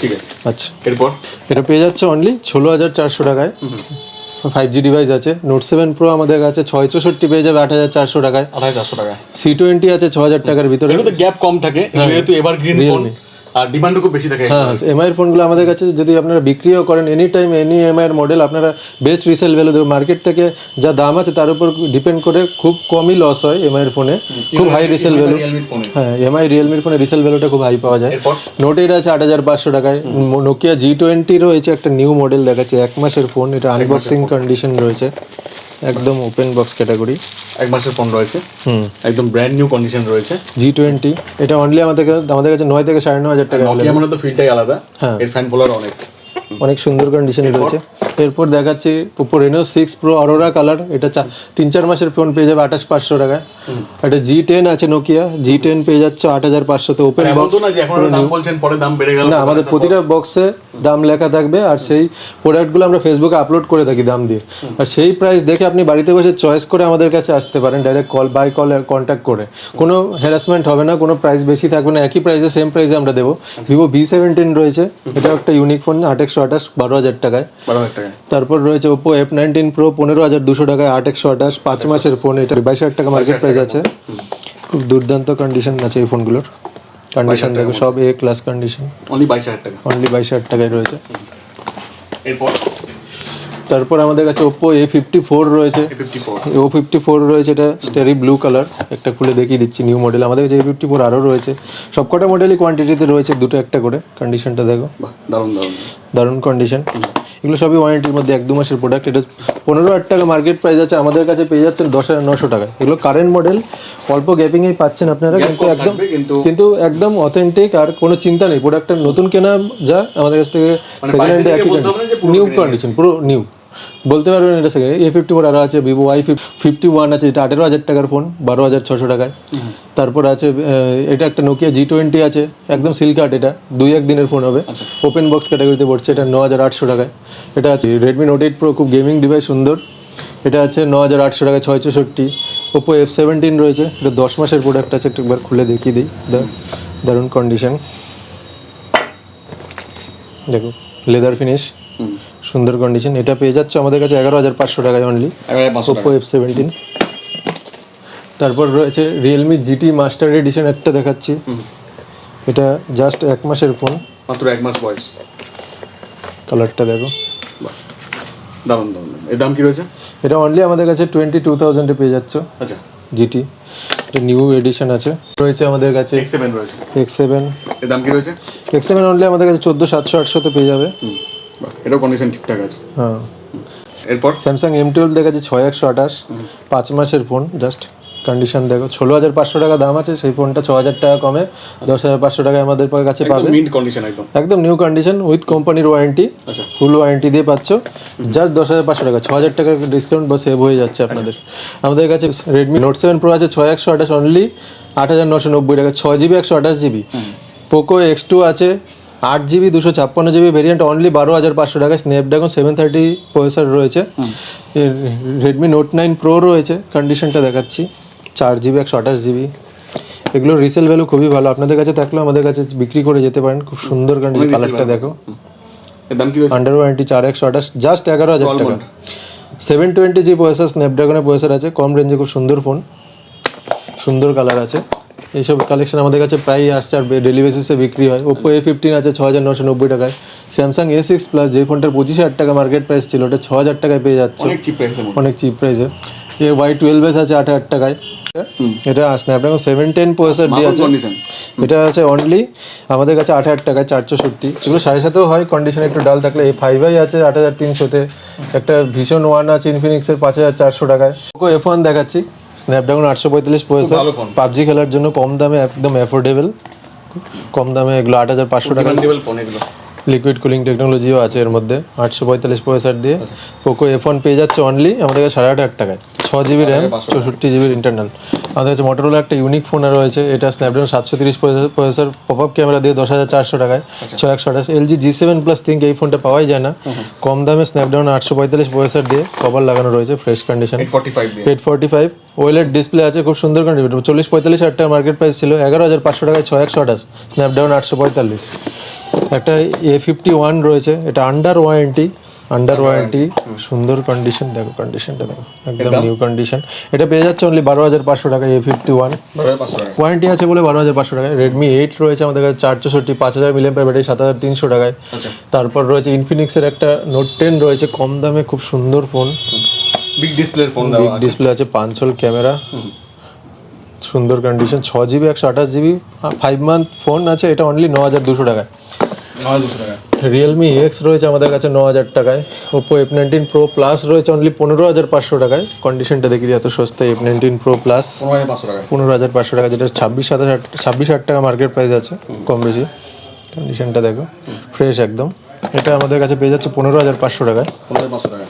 ঠিক আছে। আচ্ছা, এরপর এটা পেয়ে যাচ্ছে অনলি 16,400 টাকায়। 5G ডিভাইস আছে। নোট 7 প্রো আমাদের কাছে 664 পেয়ে যাবে 8,400 টাকায়। 8,400 টাকায়। C20 আছে 6,000 টাকার ভিতরে। এগুলো তো গ্যাপ কম থাকে, যেহেতু এভারগ্রিন ফোন আর ডিমান্ডও খুব বেশি থাকে। হ্যাঁ, এমআই এর ফোনগুলো আমাদের কাছে যদি আপনারা বিক্রিও করেন এনি টাইম এনি এমআই এর মডেল আপনারা বেস্ট রিসেল ভ্যালু দেবে। মার্কেট থেকে যা দাম আছে তার উপর ডিপেন্ড করে খুব কমই লস হয় এমআই এর ফোনে, খুব হাই রিসেল ভ্যালু। হ্যাঁ, এমআই রিয়েলমির ফোনে রিসেল ভ্যালুটা খুব হাই পাওয়া যায়। নোট 8 আছে 8,500 টাকায়। নোকিয়া G20 রয়েছে একটা নিউ মডেল দেখাচ্ছে, 1 মাসের ফোন। এটা আনবক্সিং কন্ডিশন রয়েছে, একদম ওপেন বক্স ক্যাটাগরি। 1 মাসের ফোন রয়েছে, একদম ব্র্যান্ড নিউ কন্ডিশন রয়েছে। G20 এটা অনলি আমাদের কাছে 9 থেকে 9,500 টাকা। নোকিয়া মানে তো ফিলটাই আলাদা, এর ফ্যান ফলোয়ার অনেক সুন্দর কন্ডিশনে রয়েছে। এরপর দেখাচ্ছি Oppo Reno 6 pro aurora colour. এটা 3-4 মাসের ফোন পেয়ে যাবে 28,500 টাকায়। এটা G10 আছে নোকিয়া, G10 পেয়ে যাচ্ছে 8,500 তে ওপেন বক্স। না, আমাদের প্রতিটা বক্সে দাম লেখা থাকবে, আর সেই প্রোডাক্টগুলো আমরা ফেসবুকে আপলোড করে থাকি দাম দিয়ে। আর সেই প্রাইস দেখে আপনি বাড়িতে বসে চয়েস করে আমাদের কাছে আসতে পারেন, ডাইরেক্ট বাই কল কন্ট্যাক্ট করে। কোনো হ্যারাসমেন্ট হবে না, কোনো প্রাইস বেশি থাকবে না, একই প্রাইসে সেম প্রাইসে আমরা দেবো। ভিভো V17 রয়েছে, এটা একটা ইউনিক ফোন, 8,128 12,000 টাকায়। তারপর রয়েছে ওপো F19 প্রো 15,200 টাকায়, 8,128 5 মাসের ফোন। এটা 22,000 টাকা মার্কেট প্রাইস আছে। খুব দুর্দান্ত কন্ডিশন আছে এই ফোনগুলোর। কন্ডিশন দেখো সব A ক্লাস কন্ডিশন। অনলি 22,000 টাকায় রয়েছে। তারপর আমাদের কাছে ওপো A54 রয়েছে। A54 রয়েছে, এটা স্টেরি ব্লু কালার। একটা খুলে দেখিয়ে দিচ্ছি নিউ মডেল। আমাদের কাছে A54 আরও রয়েছে, সবকটা মডেলই কোয়ান্টিটিতে রয়েছে, দুটো একটা করে। কন্ডিশনটা দেখো, দারুণ কন্ডিশন। এগুলো সবই ওয়ারেন্টির মধ্যে 1-2 মাসের প্রোডাক্ট। এটা 15,000 টাকা মার্কেট প্রাইস আছে, আমাদের কাছে পেয়ে যাচ্ছেন 10,900 টাকায়। এগুলো কারেন্ট মডেল, অল্প গ্যাপিংয়েই পাচ্ছেন আপনারা, কিন্তু একদম অথেন্টিক। আর কোনো চিন্তা নেই, প্রোডাক্টটা নতুন কেনা যা আমাদের কাছ থেকে সেকেন্ড হ্যান্ডে একই নিউ কন্ডিশন, পুরো নিউ বলতে পারবেন। এটা সেকেন্ড A54 আরও আছে। ভিভো Y51 আছে, এটা 18,000 টাকার ফোন, 12,600 টাকায়। তারপর আছে এটা একটা নোকিয়া G20 আছে, একদম সিলকাট। এটা 2-1 দিনের ফোন হবে, ওপেন বক্স ক্যাটাগরিতে পড়ছে। এটা 9,800 টাকায়। এটা আছে রেডমি নোট 8 প্রো, খুব গেমিং ডিভাইস, সুন্দর। এটা আছে 9,800 টাকায় 664। ওপো F17 রয়েছে, এটা 10 মাসের প্রোডাক্ট আছে। একটু একবার খুলে দেখিয়ে দিই, দারুণ কন্ডিশন। দেখো লেদার ফিনিশ, সুন্দর কন্ডিশন। এটা পেয়ে যাচ্ছে আমাদের কাছে 11,500 টাকায় অনলি, ওপো F17। তারপর রয়েছে রিয়েলমি GT মাস্টার এডিশন একটা দেখাচ্ছি। এটা জাস্ট 1 মাসের ফোন, মাত্র 1 মাস বয়স। কালারটা দেখো, দারুণ। এর দাম কি রয়েছে? এটা অনলি আমাদের কাছে 22,000 এ পেয়ে যাচ্ছ। আচ্ছা, GT এটা নিউ এডিশন আছে। রয়েছে আমাদের কাছে X7 রয়েছে। X7 এর দাম কি রয়েছে? X7 অনলি আমাদের কাছে 14,700-800 তে পেয়ে যাবে। এটাও কন্ডিশন ঠিকঠাক আছে। হ্যাঁ। এরপর স্যামসাং M12 দেখাচ্ছে 6,128 5 মাসের ফোন। জাস্ট কন্ডিশন দেখো, 16,500 টাকা দাম আছে। সেই ফোনটা 6,000 টাকা কমে 10,500 টাকায় আমাদের কাছে পাবে। মিন্ট কন্ডিশন, একদম নিউ কন্ডিশন উইথ কোম্পানির ওয়ারেন্টি। আচ্ছা, ফুল ওয়ারেন্টি দিয়ে পাচ্ছ। জাস্ট 10,500 টাকা, 6,000 টাকার ডিসকাউন্ট বা সেভ হয়ে যাচ্ছে আপনাদের। আমাদের কাছে রেডমি নোট 7 প্রো আছে 6,128 অনলি 8,990 টাকা, 6GB 128GB। পোকো X2 আছে 8GB 256GB ভেরিয়েন্ট, অনলি 12,500 টাকায়। স্ন্যাপড্রাগন 730 প্রসেসর রয়েছে। রেডমি নোট 9 প্রো রয়েছে, কন্ডিশনটা দেখাচ্ছি 4GB 128GB। এগুলো রিসেল ভ্যালু খুবই ভালো, আপনাদের কাছে থাকলে আমাদের কাছে বিক্রি করে যেতে পারেন। খুব সুন্দর কন্ডিশন, কালারটা দেখো। এর দাম কি রয়েছে? আন্ডার ওয়ারেন্টি 4,128, জাস্ট 11,000 টাকা। 720G প্রসেসর, স্ন্যাপড্রাগনের প্রসেসর আছে, কম রেঞ্জে, খুব সুন্দর ফোন। সুন্দর কালার আছে। এইসব কালেকশন আমাদের কাছে প্রায় আসছে আর ডেলি বেসিসে বিক্রি হয়। ওপো A15 আছে 6,990 টাকায়। স্যামসাং A6 প্লাস যে ফোনটার 25,000 টাকা মার্কেট প্রাইস ছিল ওটা 6,000 টাকায় পেয়ে যাচ্ছে, অনেক চিপ প্রাইসে। অনেক চিপ প্রাইসে। এর Y12s আছে 8,000 টাকায়। এটা স্ন্যাপড্রাগন 710 প্রসেসর দিয়ে আছে, কন্ডিশন এটা আছে অনলি আমাদের কাছে 8,000 টাকায় 464। এগুলো 7.5 হয়, কন্ডিশন একটু ডাল থাকলে। A5i আছে 8,300-তে। একটা ভীষণ 1 আছে ইনফিনিক্সের 5,400 টাকায়। পোকো F1 দেখাচ্ছি, স্ন্যাপড্রাগন 845 প্রসেসর, ভালো ফোন। পাবজি খেলার জন্য কম দামে, একদম অ্যাফোর্ডেবল, কম দামে। এগুলো 8,500 টাকা। ডিমান্ডেবল ফোন এগুলো। লিকুইড কুলিং টেকনোলজিও আছে এর মধ্যে। 845 প্রসেসর দিয়ে পোকো F1 পেয়ে যাচ্ছে অনলি আমাদের কাছে 8,500 টাকায়। 6GB RAM, 64GB internal. আমাদের কাছে মোটরোলা একটা ইউনিক ফোন রয়েছে, এটা স্ন্যাপড্রাগন 730 প্রসেসর, পপআপ ক্যামেরা দিয়ে 10,400 টাকায়, 6128। LG G7 প্লাস থিঙ্ক এই ফোনটা পাওয়াই যায় না, কম দামে স্ন্যাপড্রাগন 845 প্রসেসর দিয়ে কভার লাগানো রয়েছে, ফ্রেশ কন্ডিশন। 845 দিয়ে 845 ওএলইডি ডিসপ্লে আছে, খুব সুন্দর কন্ডিশন। 40-45 হাজার টাকা মার্কেট প্রাইস ছিল, 11,500 টাকায় 6128 স্ন্যাপড্রাগন 845। একটা A51 রয়েছে, এটা আন্ডার ওয়ারেন্টি, সুন্দর কন্ডিশন। দেখো কন্ডিশনটা দেখো, একদম নিউ কন্ডিশন। এটা পেয়ে যাচ্ছে অনলি 12,500 টাকায়। A51 500 টাকা। ওয়ারেন্টি আছে বলে 12,500 টাকায়। রেডমি 8 রয়েছে আমাদের কাছে 464, 5,000 mAh ব্যাটারি, 7,300 টাকায়। আচ্ছা, তারপর রয়েছে ইনফিনিক্সের একটা নোট 10 রয়েছে কম দামে, খুব সুন্দর ফোন, বিগ ডিসপ্লের ফোন দেওয়া আছে। ডিসপ্লে আছে, 5 ক্যামেরা, সুন্দর condition. 6GB 128GB 5 month phone আছে, এটা অনলি 9,200 টাকায়। 9,200 টাকা। রিয়েলমি X রয়েছে আমাদের কাছে 9,000 টাকায়। ওপো F19 Pro Plus রয়েছে অনলি 15,500 টাকায়। কন্ডিশনটা দেখি এত সস্তায়, F19 Pro Plus 15,500 টাকা। 15,500 টাকা, যেটা 26,000 টাকা মার্কেট প্রাইস আছে, কম বেশি। কন্ডিশনটা দেখো, ফ্রেশ একদম। এটা আমাদের কাছে পেয়ে যাচ্ছে 15,500 টাকায়। 15,500 টাকা।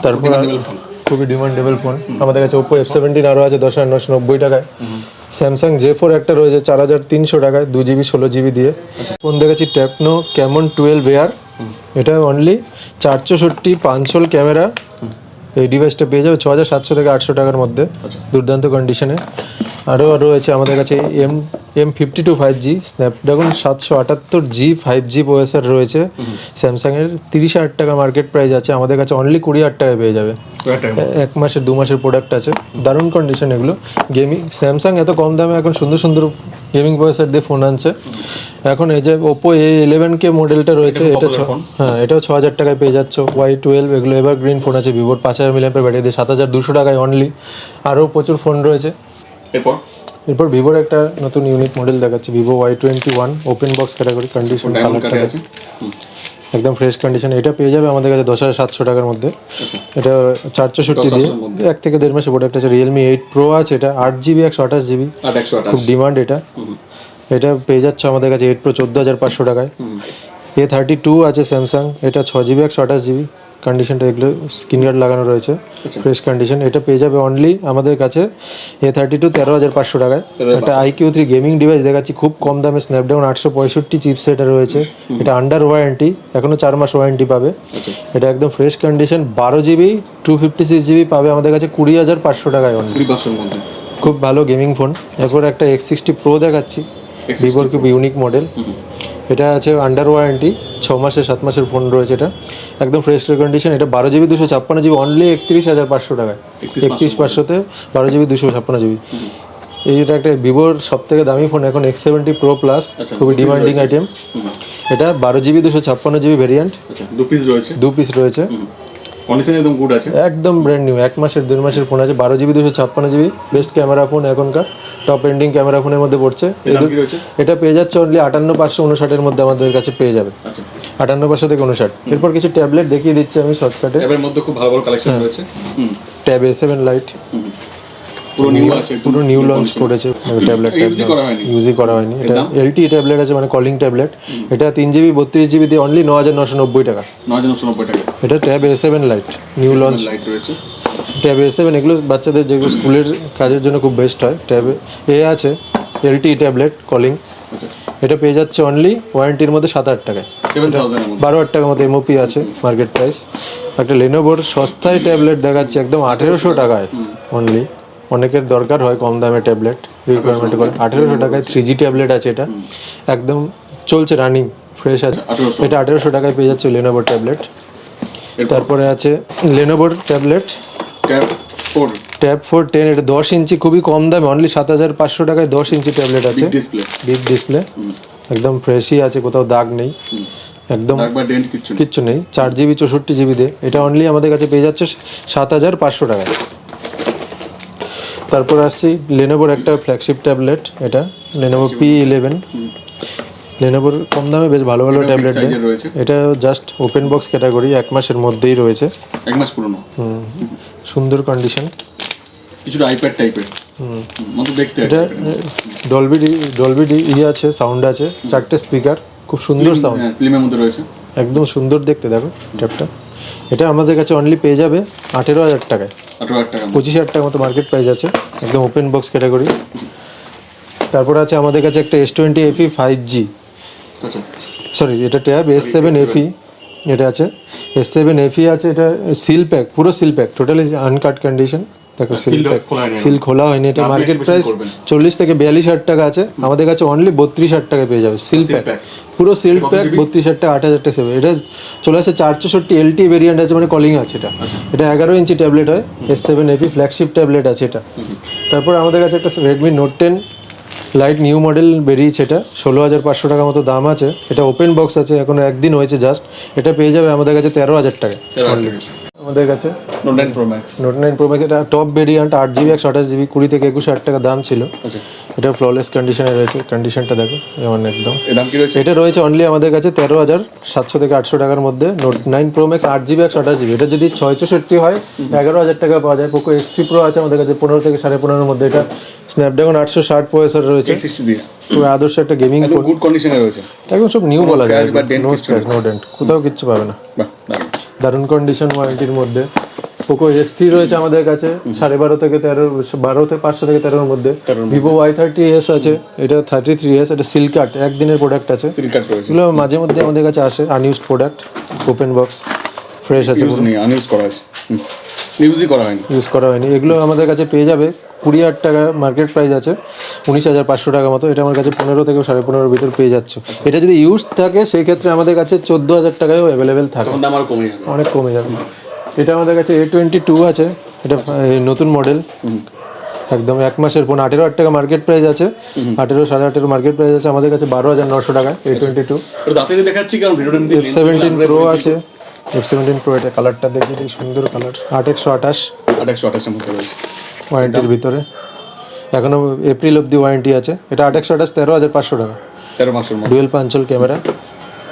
তারপর Demandable phone। খুবই ডিমান্ডেবল ফোন আমাদের কাছে ওপো F17 আরও আছে 10,990 টাকায়। স্যামসাং J4 একটা রয়েছে 4,300 টাকায়, 2GB 16GB দিয়ে। ফোন দেখাচ্ছি টেকনো ক্যামন 12 এয়ার, এটা অনলি 464, 5 ক্যামেরা। এই ডিভাইসটা পেয়ে যাবে 6,700 থেকে 800 টাকার মধ্যে, দুর্দান্ত কন্ডিশনে। আরও রয়েছে আমাদের কাছে M52 5G, Snapdragon 778G 5G processor রয়েছে। স্যামসাংয়ের 30,000 টাকা মার্কেট প্রাইস আছে, আমাদের কাছে অনলি 20,000 টাকায় পেয়ে যাবে। 1 মাসের 2 মাসের প্রোডাক্ট আছে, দারুণ কন্ডিশন এগুলো। গেমিং স্যামসাং এত কম দামে এখন সুন্দর সুন্দর গেমিং প্রসেসর দিয়ে ফোন আনছে। এখন এই যে ওপো A11K মডেলটা রয়েছে, এটা হ্যাঁ, এটাও 6,000 টাকায় পেয়ে যাচ্ছ। Y12 এগুলো এভারগ্রিন ফোন আছে। ভিভোর 5,000 mAh ব্যাটারি দিয়ে 7,200 টাকায় অনলি। আরও প্রচুর ফোন রয়েছে। এরপর ভিভোর একটা নতুন ইউনিক মডেল দেখাচ্ছি, Vivo Y21 open box category, condition কালারটা আছে একদম ফ্রেশ কন্ডিশন। এটা পেয়ে যাবে আমাদের কাছে 10,700 টাকার মধ্যে। এটা 464 দিয়ে 1 থেকে 1.5 মাসের প্রোডাক্ট আছে। রিয়েলমি 8 Pro আছে, এটা 8GB 128GB, খুব ডিমান্ড এটা। এটা পেয়ে যাচ্ছে আমাদের কাছে 8 Pro 14,500 টাকায়। A32 আছে স্যামসাং, এটা 6GB 128GB, কন্ডিশনটা এগুলো স্ক্রিন গার্ড লাগানো রয়েছে, ফ্রেশ কন্ডিশন। এটা পেয়ে যাবে অনলি আমাদের কাছে A32 13,500 টাকায়। একটা IQ3 গেমিং ডিভাইস দেখাচ্ছি খুব কম দামে, স্ন্যাপড্রাগন 865 চিপসেট রয়েছে। এটা আন্ডার ওয়ারেন্টি, এখনও 4 মাস ওয়ারেন্টি পাবে। এটা একদম ফ্রেশ কন্ডিশন, 12GB 256GB পাবে আমাদের কাছে 20,500 টাকায় অনলি, খুব ভালো গেমিং ফোন। এরপর একটা X60 Pro দেখাচ্ছি, ভিভোর খুব ইউনিক মডেল। এটা আছে আন্ডার ওয়ারেন্টি, 6 মাসের 7 মাসের ফোন রয়েছে। এটা একদম ফ্রেশ কন্ডিশন। এটা 12GB 256GB অনলি 31,500 টাকায়। 31,500-তে 12GB 256GB। এইটা একটা ভিভোর সব থেকে দামি ফোন এখন, X70 Pro Plus, খুবই ডিমান্ডিং আইটেম। এটা 12GB 256GB ভেরিয়েন্ট, 2 পিস রয়েছে। কন্ডিশন একদম গুড আছে, একদম ব্র্যান্ড নিউ, 1 মাসের 2 মাসের ফোন আছে। 12GB 256GB, best camera phone, এখনকার টপ এন্ডিং ক্যামেরা ফোনের মধ্যে পড়ছে। এটা পেয়ে যাচ্ছে অনলি 58,559 মধ্যে আমাদের কাছে পেয়ে যাবে, 58,500 থেকে 59। এরপর কিছু ট্যাবলেট দেখিয়ে দিচ্ছি আমি শর্টকাটে। এর মধ্যে খুব ভালো ভালো কালেকশন রয়েছে। ট্যাব A7 Lite পুরো নিউ লঞ্চ করেছে ট্যাবলেট, ইউজই করা হয়নি। এটা LTE ট্যাবলেট আছে, মানে কলিং ট্যাবলেট। এটা 3GB 32GB দিয়ে অনলি 9,990 টাকা। 9,990 টাকা। এটা tab A7 Lite new launch রয়েছে। ট্যাব A7 এগুলো বাচ্চাদের যেগুলো স্কুলের কাজের জন্য খুব বেস্ট হয়। ট্যাব এ আছে LTE ট্যাবলেট কলিং, এটা পেয়ে যাচ্ছে অনলি ওয়ারেন্টির মধ্যে 7,000 টাকায়, 12,000 টাকার মতো MOP আছে মার্কেট প্রাইস। একটা লেনোভোর সস্তায় ট্যাবলেট দেখাচ্ছে একদম 1,800 টাকায় অনলি। অনেকের দরকার হয় কম দামে ট্যাবলেট, রিকোয়ারমেন্ট করে। 1,800 টাকায় 3G ট্যাবলেট আছে, এটা একদম চলছে, রানিং ফ্রেশ আছে। এটা 1,800 টাকায় পেয়ে যাচ্ছে লেনোভোর ট্যাবলেট। তারপরে আছে লেনোভোর ট্যাবলেট ট্যাব 410, এটা 10 ইঞ্চি, খুবই কম দামে, অনলি 7,500 টাকায় 10 ইঞ্চি ট্যাবলেট আছে, ডিসপ্লে, বিগ ডিসপ্লে, একদম ফ্রেশই আছে, কোথাও দাগ নেই, একদম একবার ডেন্ট কিচ্ছু নেই। কিচ্ছু নেই। 4GB 64GB দিয়ে এটা অনলি আমাদের কাছে পেয়ে যাচ্ছে 7,500 টাকায়। তারপর আসছি লেনোভোর একটা ফ্ল্যাগশিপ ট্যাবলেট, এটা লেনোভো P11, লেনোভোর কম দামে বেশ ভালো ভালো ট্যাবলেট দেয়। সাইজের রয়েছে, এটা জাস্ট ওপেন বক্স ক্যাটাগরি, 1 মাসের মধ্যেই রয়েছে, 1 মাস পুরনো, সুন্দর কন্ডিশন। কিছুটা আইপ্যাড টাইপের মতো দেখতে এটা ডলবি ইয়ে আছে, সাউন্ড আছে, 4টে স্পিকার, খুব সুন্দর সাউন্ড, হ্যাঁ স্লিমের মধ্যে রয়েছে, একদম সুন্দর দেখতে। দেখো ট্যাবটা, এটা আমাদের কাছে অনলি পেয়ে যাবে 18,000 টাকায়, 18,000 টাকা। 25,000 টাকা মতো মার্কেট প্রাইস আছে, একদম ওপেন বক্স ক্যাটাগরি। তারপর আছে আমাদের কাছে একটা S20 FE 5G, আচ্ছা, সরি এটা ট্যাব S7 FE, এটা আছে S7 FE আছে, এটা সিল প্যাক, পুরো seal pack, totally uncut condition. দেখো সিল সিলটা প্যাক, খোলা হয়নি সিল খোলা হয়নি, এটা আপনি মার্কেট একটু প্রাইস করবেন। 40 থেকে 42,000 টাকা আছে, আমাদের কাছে অনলি 32,000 টাকায় পেয়ে যাবে সিল প্যাক, pack। পুরো সিল কত প্যাক GB? 32,000 টাকা, 8,000 টাকা সেভে। এটা চলে আসে 464 LTE ভেরিয়েন্ট আছে, মানে কলিং আছে এটা, এটা 11 ইঞ্চি ট্যাবলেট হয়, S7 FE ফ্ল্যাগশিপ ট্যাবলেট আছে এটা। তারপর আমাদের কাছে একটা Redmi Note 10 light new model বেরিয়েছে, এটা 16,500 টাকা মতো দাম আছে, এটা ওপেন বক্স আছে, এখন একদিন হয়েছে জাস্ট, এটা পেয়ে যাবে আমাদের কাছে 13,000 টাকায়। 13,000 টাকা। আমাদের কাছে Note 9 Pro Max, Note 9 Pro Max, এটা টপ ভেরিয়েন্ট, 8GB 128GB, 20 থেকে 21,000 টাকা দাম ছিল, আচ্ছা এটা ফ্ললেস কন্ডিশনে রয়েছে, কন্ডিশনটা দেখো এমন একদম। এর দাম কি রয়েছে? এটা রয়েছে অনলি আমাদের কাছে 13,700 থেকে 800 টাকার মধ্যে। Note 9 Pro Max 8GB 128GB, এটা যদি 664 হয় 11,000 টাকা পাওয়া যায়। পোকো X3 Pro আছে আমাদের কাছে 15 থেকে 15.5 মধ্যে, এটা স্ন্যাপড্রাগন 860 প্রসেসর রয়েছে, 60 দিয়ে পুরো আদর্শ একটা গেমিং একদম ফোন, গুড কন্ডিশনে রয়েছে, একদম সব নিউ বলা যায়, scratch বা dent নো কিচ্ছু স্ক্র্যাচ নো ডেন্ট, কোথাও কিচ্ছু পাবে না, বাহ দারুণ। দারুণ কন্ডিশন ওয়ারেন্টির মধ্যে। পোকো S3 রয়েছে আমাদের কাছে 12.5 থেকে 12 থেকে 500 থেকে 13 মধ্যে। ভিভো Y30s আছে, এটা 33s, এটা সিল্ক কাট, একদিনের প্রোডাক্ট আছে, সিল কাট রয়েছে, এগুলো মাঝে মধ্যে আমাদের কাছে আসে, unused product, open box fresh আছে, ইউজ নেই, আনইউজ করা আছে, ইউজই করা হয়নি। ইউজ করা হয়নি। এগুলো আমাদের কাছে পেয়ে যাবে 20,000 টাকা মার্কেট প্রাইস আছে, 19,500 টাকা মতো, এটা আমার কাছে 15 থেকে 15.5 ভিতর পেয়ে যাচ্ছে। এটা যদি ইউজ থাকে সেই ক্ষেত্রে আমাদের কাছে 14,000 টাকায়ও অ্যাভেলেবেল থাকে, তখন দাম আরো কমে যাবে। অনেক কমে যাবে। এটা আমাদের কাছে A22 আছে, এটা নতুন মডেল, একদম 1 মাসের ফোন, 18,000 টাকা মার্কেট প্রাইস আছে, 18 18.5 মার্কেট প্রাইস আছে, আমাদের কাছে 12,900 টাকা A22। এটা দাঁতে দেখাচ্ছি কারণ ভিডিওটা নিতে F17 Pro আছে, F17 Pro, এটা কালারটা দেখি দিই, সুন্দর কালার, 8/128 828 এর মধ্যে রয়েছে, ওয়ারেন্টির ভিতরে, এখনো এপ্রিল অবধি ওয়ারেন্টি আছে, এটা 8/128 13,500 টাকা, 13 মাসের মধ্যে। Dual পাঞ্চল camera.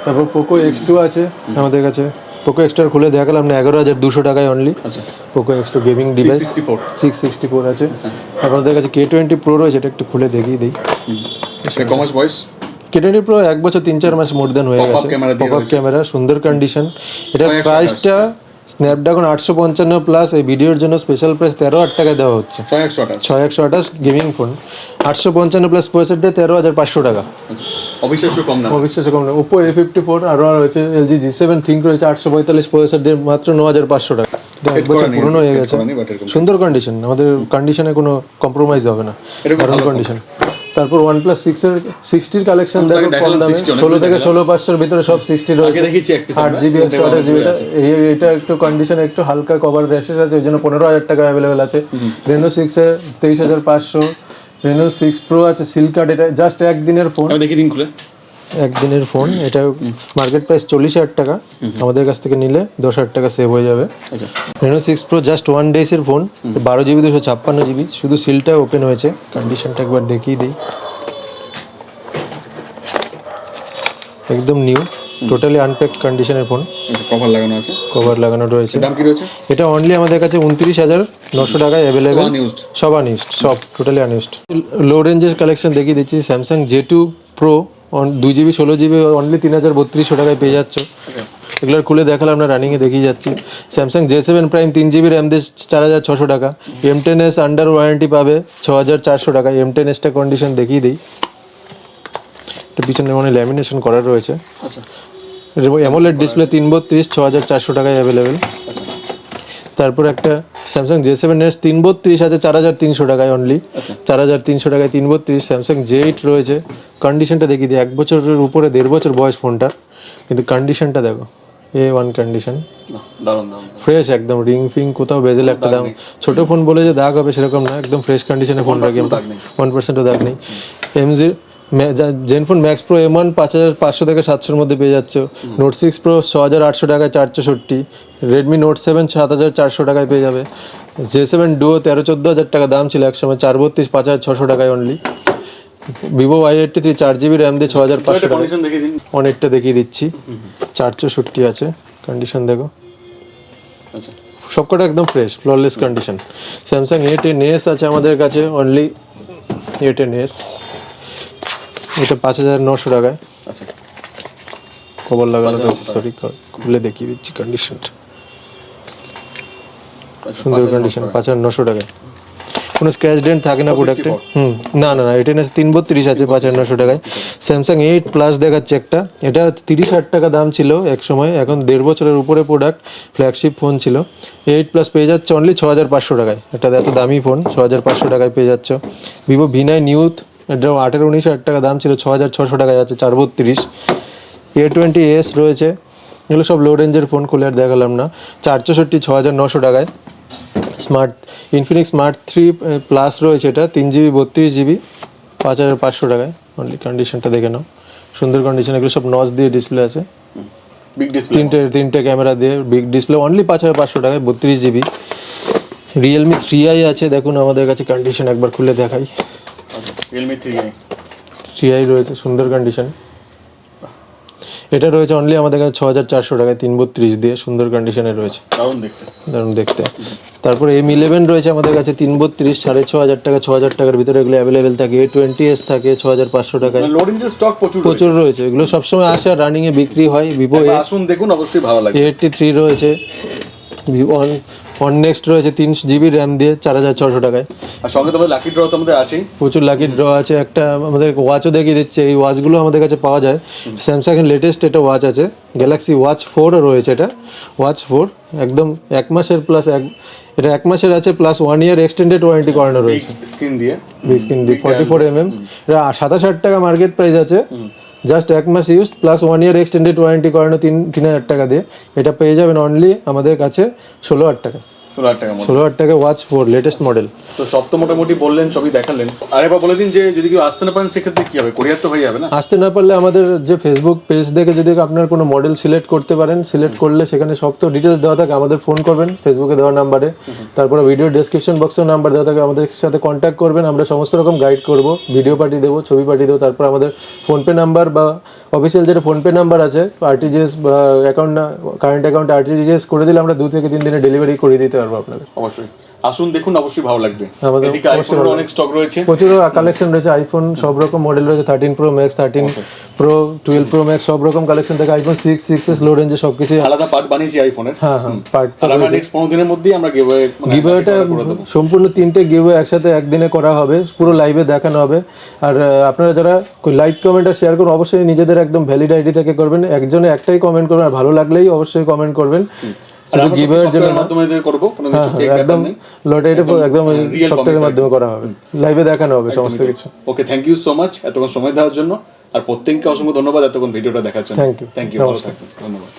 তারপর পোকো X2 আছে আমাদের কাছে, পোকো X2 খুলে দেখালাম না, 11,200 টাকায় অনলি আচ্ছা পোকো X2 গেমিং ডিভাইস, 64 664 আছে। আপনাদের কাছে K20 Pro রয়েছে, এটা একটু খুলে দেখিয়ে দিই। এটা কমার্স বয়স, K20 Pro 1 বছর 3-4 মাস মোর দেন হয়ে Pop-up গেছে, camera দিয়ে পপ আপ ক্যামেরা, সুন্দর কন্ডিশন। এটার 628 প্রাইসটা স্ন্যাপড্রাগন 855 প্লাস, এই ভিডিওর জন্য স্পেশাল প্রাইস 13,000 টাকা দেওয়া হচ্ছে, 128 6128 গেমিং ফোন, 855 প্লাস প্রসেসর দিয়ে 13,500 টাকা, অবিশ্বাস্য কম দাম। অবিশ্বাস্য কম না। ওপো A54 আরও রয়েছে, LG G7 থিঙ্ক রয়েছে 845 প্রসেসর দিয়ে মাত্র 9,500 টাকা, এটা 1 বছর পুরনো হয়ে গেছে, সুন্দর কন্ডিশন, আমাদের কন্ডিশনে কোনো কম্প্রোমাইজ হবে না, দারুণ কন্ডিশন। তারপর OnePlus 60 কালেকশন দেখো কম দামে, 16 থেকে 16,500 ভিতরে সব 60 আগে রয়েছে, দেখেছি একটা 8GB 128GB, এটা একটু কন্ডিশন একটু হালকা কভার র্যাশেস আছে, ওই জন্য 15,000 টাকা অ্যাভেলেবেল আছে। Reno 6 এ 23,500, Reno 6 Pro আছে সিল্ক কার্ড, এটা জাস্ট একদিনের ফোন, আমি দেখি দিন খুলে, একদিনের ফোন, এটা মার্কেট প্রাইস 40,000 টাকা, আমাদের কাছ থেকে নিলে 10,000 টাকা সেভ হয়ে যাবে। আচ্ছা Reno 6 Pro জাস্ট 1 ডেজের ফোন, 12GB 256GB, শুধু সিলটা ওপেন হয়েছে, কন্ডিশনটা একবার দেখিয়ে দিই, একদম নিউ, টোটালি আনপ্যাকড কন্ডিশনের ফোন, কভার লাগানো আছে, কভার লাগানো রয়েছে। দাম কি রয়েছে? এটা অনলি আমাদের কাছে 29,900 টাকায় অ্যাভেলেবেল, Unused, সব আনইউজড, সব টোটালি আনইউজড। লো রেঞ্জের কালেকশন দেখিয়ে দিচ্ছি, Samsung J2 Pro 2GB 16GB only 3,3200 টাকায় পেয়ে যাচ্ছ, এগুলোর খুলে দেখালাম না, রানিংয়ে দেখিয়ে যাচ্ছি। Samsung J7 Prime 3GB RAM দিয়ে 4,600 টাকা, M10s আন্ডার ওয়ারেন্টি পাবে 6,400 টাকা, M10sটা কন্ডিশন দেখিয়ে দিই, এটা পিছনে মানে ল্যামিনেশন করা রয়েছে, আচ্ছা অ্যামোলেড ডিসপ্লে 332 6,400 টাকায় অ্যাভেলেবেল। আচ্ছা তারপর একটা স্যামসাং J7s 332 আছে 4,300 টাকায় অনলি, আচ্ছা 4,300 টাকায় 332। স্যামসাং J8 রয়েছে, কন্ডিশনটা দেখিয়ে দিই, 1 বছরের উপরে 1.5 বছর বয়স ফোনটা, কিন্তু কন্ডিশনটা দেখো A1 কন্ডিশন, দারুণ দারুণ। ফ্রেশ একদম, রিং ফিং কোথাও বেজেল একটা দাম, ছোট ফোন বলে যে দাগ হবে সেরকম না, একদম ফ্রেশ কন্ডিশনে ফোন রাখি আমরা, 1%ও দাগ নেই। MZ ZenFone max pro M1 5500 থেকে 700 মধ্যে পেয়ে যাচ্ছ। নোট 6 প্রো 6800 টাকায় 464, রেডমি নোট 7 7400 টাকায় পেয়ে যাবে। J7 ডুও 13-14 হাজার টাকা দাম ছিল একসময়, 432 5600 টাকায় only. Vivo Y83 4GB RAM দিয়ে 6500 টাকা, কন্ডিশন দেখে দিন। অনেকটা দেখিয়ে দিচ্ছি, 464 আছে কন্ডিশন দেখো, আচ্ছা সবকটা একদম fresh flawless condition. Samsung A10s আছে আমাদের কাছে অনলি, A10s এটা 5900 টাকায়, আচ্ছা কভার লাগানো রয়েছে, সরি খুলে দেখিয়ে দিচ্ছি কন্ডিশনটা, সুন্দর কন্ডিশন, 5900 টাকায়, কোনো স্ক্র্যাচ ডেন্ট থাকে না প্রোডাক্টে। না না না, A10s 332 আছে 5900 টাকায়। স্যামসাং 8 প্লাস দেখাচ্ছে একটা, এটা 30,000 টাকা দাম ছিল এক সময়, এখন 1.5 বছরের উপরে প্রোডাক্ট, ফ্ল্যাগশিপ ফোন ছিল। 8 প্লাস পেয়ে যাচ্ছে অনলি 6500 টাকায়, এটা এত দামি ফোন 6500 টাকায় পেয়ে যাচ্ছ। ভিভো V9 ইউথ, এটা 18-19,000 টাকা দাম ছিল, 6600 টাকায় আছে 432। A20s রয়েছে, এগুলো সব লো রেঞ্জের ফোন, খুলে আর দেখালাম না। 464 6900 টাকায়। স্মার্ট ইনফিনিক্স স্মার্ট 3 প্লাস রয়েছে, এটা 3GB 32GB 5500 টাকায় অনলি, কন্ডিশনটা দেখে নাও, সুন্দর কন্ডিশন, এগুলো সব নচ দিয়ে ডিসপ্লে আছে, বিগ ডিসপ্লে, তিনটে ক্যামেরা দিয়ে বিগ ডিসপ্লে, অনলি 5500 টাকায় 32GB। রিয়েলমি 3i আছে, দেখুন আমাদের কাছে কন্ডিশন একবার খুলে দেখাই, রিয়েলমি 3i রয়েছে, সুন্দর কন্ডিশন, এটা রয়েছে অনলি আমাদের কাছে 6400 টাকায় 332 দিয়ে, সুন্দর কন্ডিশনে রয়েছে, দারুণ দেখতে। দারুণ দেখতে। তারপরে M11 রয়েছে আমাদের কাছে 332, 6500 টাকা, 6000 টাকার ভিতরে এগুলো অ্যাভেলেবেল থাকে। A20s থাকে 6500 টাকায়, লোডিং যে স্টক প্রচুর প্রচুর রয়েছে, এগুলো সবসময় আসে আর রানিংয়ে বিক্রি হয়। ভিভো আসুন দেখুন, অবশ্যই ভালো লাগবে। A83 রয়েছে, ভিভো অন নেক্সট রয়েছে 3GB র্যাম দিয়ে 4600 টাকায়। আর সঙ্গে তোমাদের লাকি ড্র তো আমাদের আছেই, প্রচুর লাকি ড্র আছে, একটা আমাদের ওয়াচও দেখিয়ে দিচ্ছে, এই ওয়াচগুলো আমাদের কাছে পাওয়া যায়। স্যামসাংয়ের লেটেস্ট এটা ওয়াচ আছে, গ্যালাক্সি ওয়াচ 4 রয়েছে, এটা ওয়াচ 4 একদম 1 মাসের প্লাস এটা 1 মাসের আছে, প্লাস 1 ইয়ার এক্সটেন্ডেড ওয়ারেন্টি করানো রয়েছে, স্ক্রিন দিয়ে, স্ক্রিন দিয়ে 44mm, এটা 27,000 টাকা মার্কেট প্রাইস আছে, জাস্ট 1 মাস ইউজড প্লাস 1 ইয়ার এক্সটেন্ডেড ওয়ারেন্টি করানো 3,000 টাকা দিয়ে, এটা পেয়ে যাবেন অনলি আমাদের কাছে 16,000 টাকা, 16,000 টাকা মতো। 16,000 টাকা ওয়াচ 4 লেটেস্ট মডেল। তো সব তো মোটামুটি বললেন, সবই দেখালেন, আর এবার বলে দিন যে যদি কেউ আসতে না পারেন সেক্ষেত্রে কি হবে, কোরিয়ার তো হয়ে যাবে না? আসতে না পারলে আমাদের যে ফেসবুক পেজ দেখে যদি আপনার কোনো মডেল সিলেক্ট করতে পারেন, সিলেক্ট করলে সেখানে সব তো ডিটেলস দেওয়া থাকে, আমাদের ফোন করবেন ফেসবুকে দেওয়া নাম্বারে, তারপরে ভিডিও ডেসক্রিপশন বক্সেও নাম্বার দেওয়া থাকে, আমাদের সাথে কন্ট্যাক্ট করবেন, আমরা সমস্ত রকম গাইড করব, ভিডিও পাঠিয়ে দেবো, ছবি পাঠিয়ে দেবো, তারপর আমাদের ফোনপে নাম্বার বা অফিসিয়াল যেটা ফোনপে নাম্বার আছে, আরটিজিএস বা অ্যাকাউন্ট না কারেন্ট অ্যাকাউন্টে আরটিজিএস করে দিলে আমরা 2 থেকে 3 দিনে ডেলিভারি করে দিতে পারবো আপনাদের। অবশ্যই আসুন দেখুন, অবশ্যই ভালো লাগবে। আমাদের এদিকে আইফোনের অনেক স্টক রয়েছে, প্রচুর কালেকশন রয়েছে, আইফোন সব রকম মডেল রয়েছে, 13 pro max, 13 pro, 12 pro max, সব রকম কালেকশন থাকে, আইফোন 6, 6s লো রেঞ্জে সবকিছু। আলাদা পার্ট বানিয়েছি আইফোনের, হ্যাঁ হ্যাঁ পার্ট তো আর আমরা নেক্সট 15 দিনের মধ্যেই আমরা গিভওয়ে গিভওয়েটা সম্পূর্ণ 3টে গিভওয়ে একসাথে একদিনে করা হবে, পুরো লাইভে দেখানো হবে। আর আপনারা যারা লাইক কমেন্ট আর শেয়ার করুন, অবশ্যই নিজেদের একদম ভ্যালিড আইডি থেকে করবেন, একজনে একটাই কমেন্ট করবেন, আর ভালো লাগলেই অবশ্যই কমেন্ট করবেন, শুধু গিভওয়ের জন্য না, মাধ্যমে করব, কোনো কিছু একদম লটারিতে একদম সফটওয়্যারের মাধ্যমে করা হবে, লাইভে দেখানো হবে সমস্ত কিছু। ওকে, থ্যাংক ইউ সো মাচ এতক্ষণ সময় দেওয়ার জন্য, আর প্রত্যেককে অসংখ্য ধন্যবাদ এতক্ষণ ভিডিওটা দেখার জন্য। থ্যাংক ইউ, থ্যাংক ইউ, ধন্যবাদ।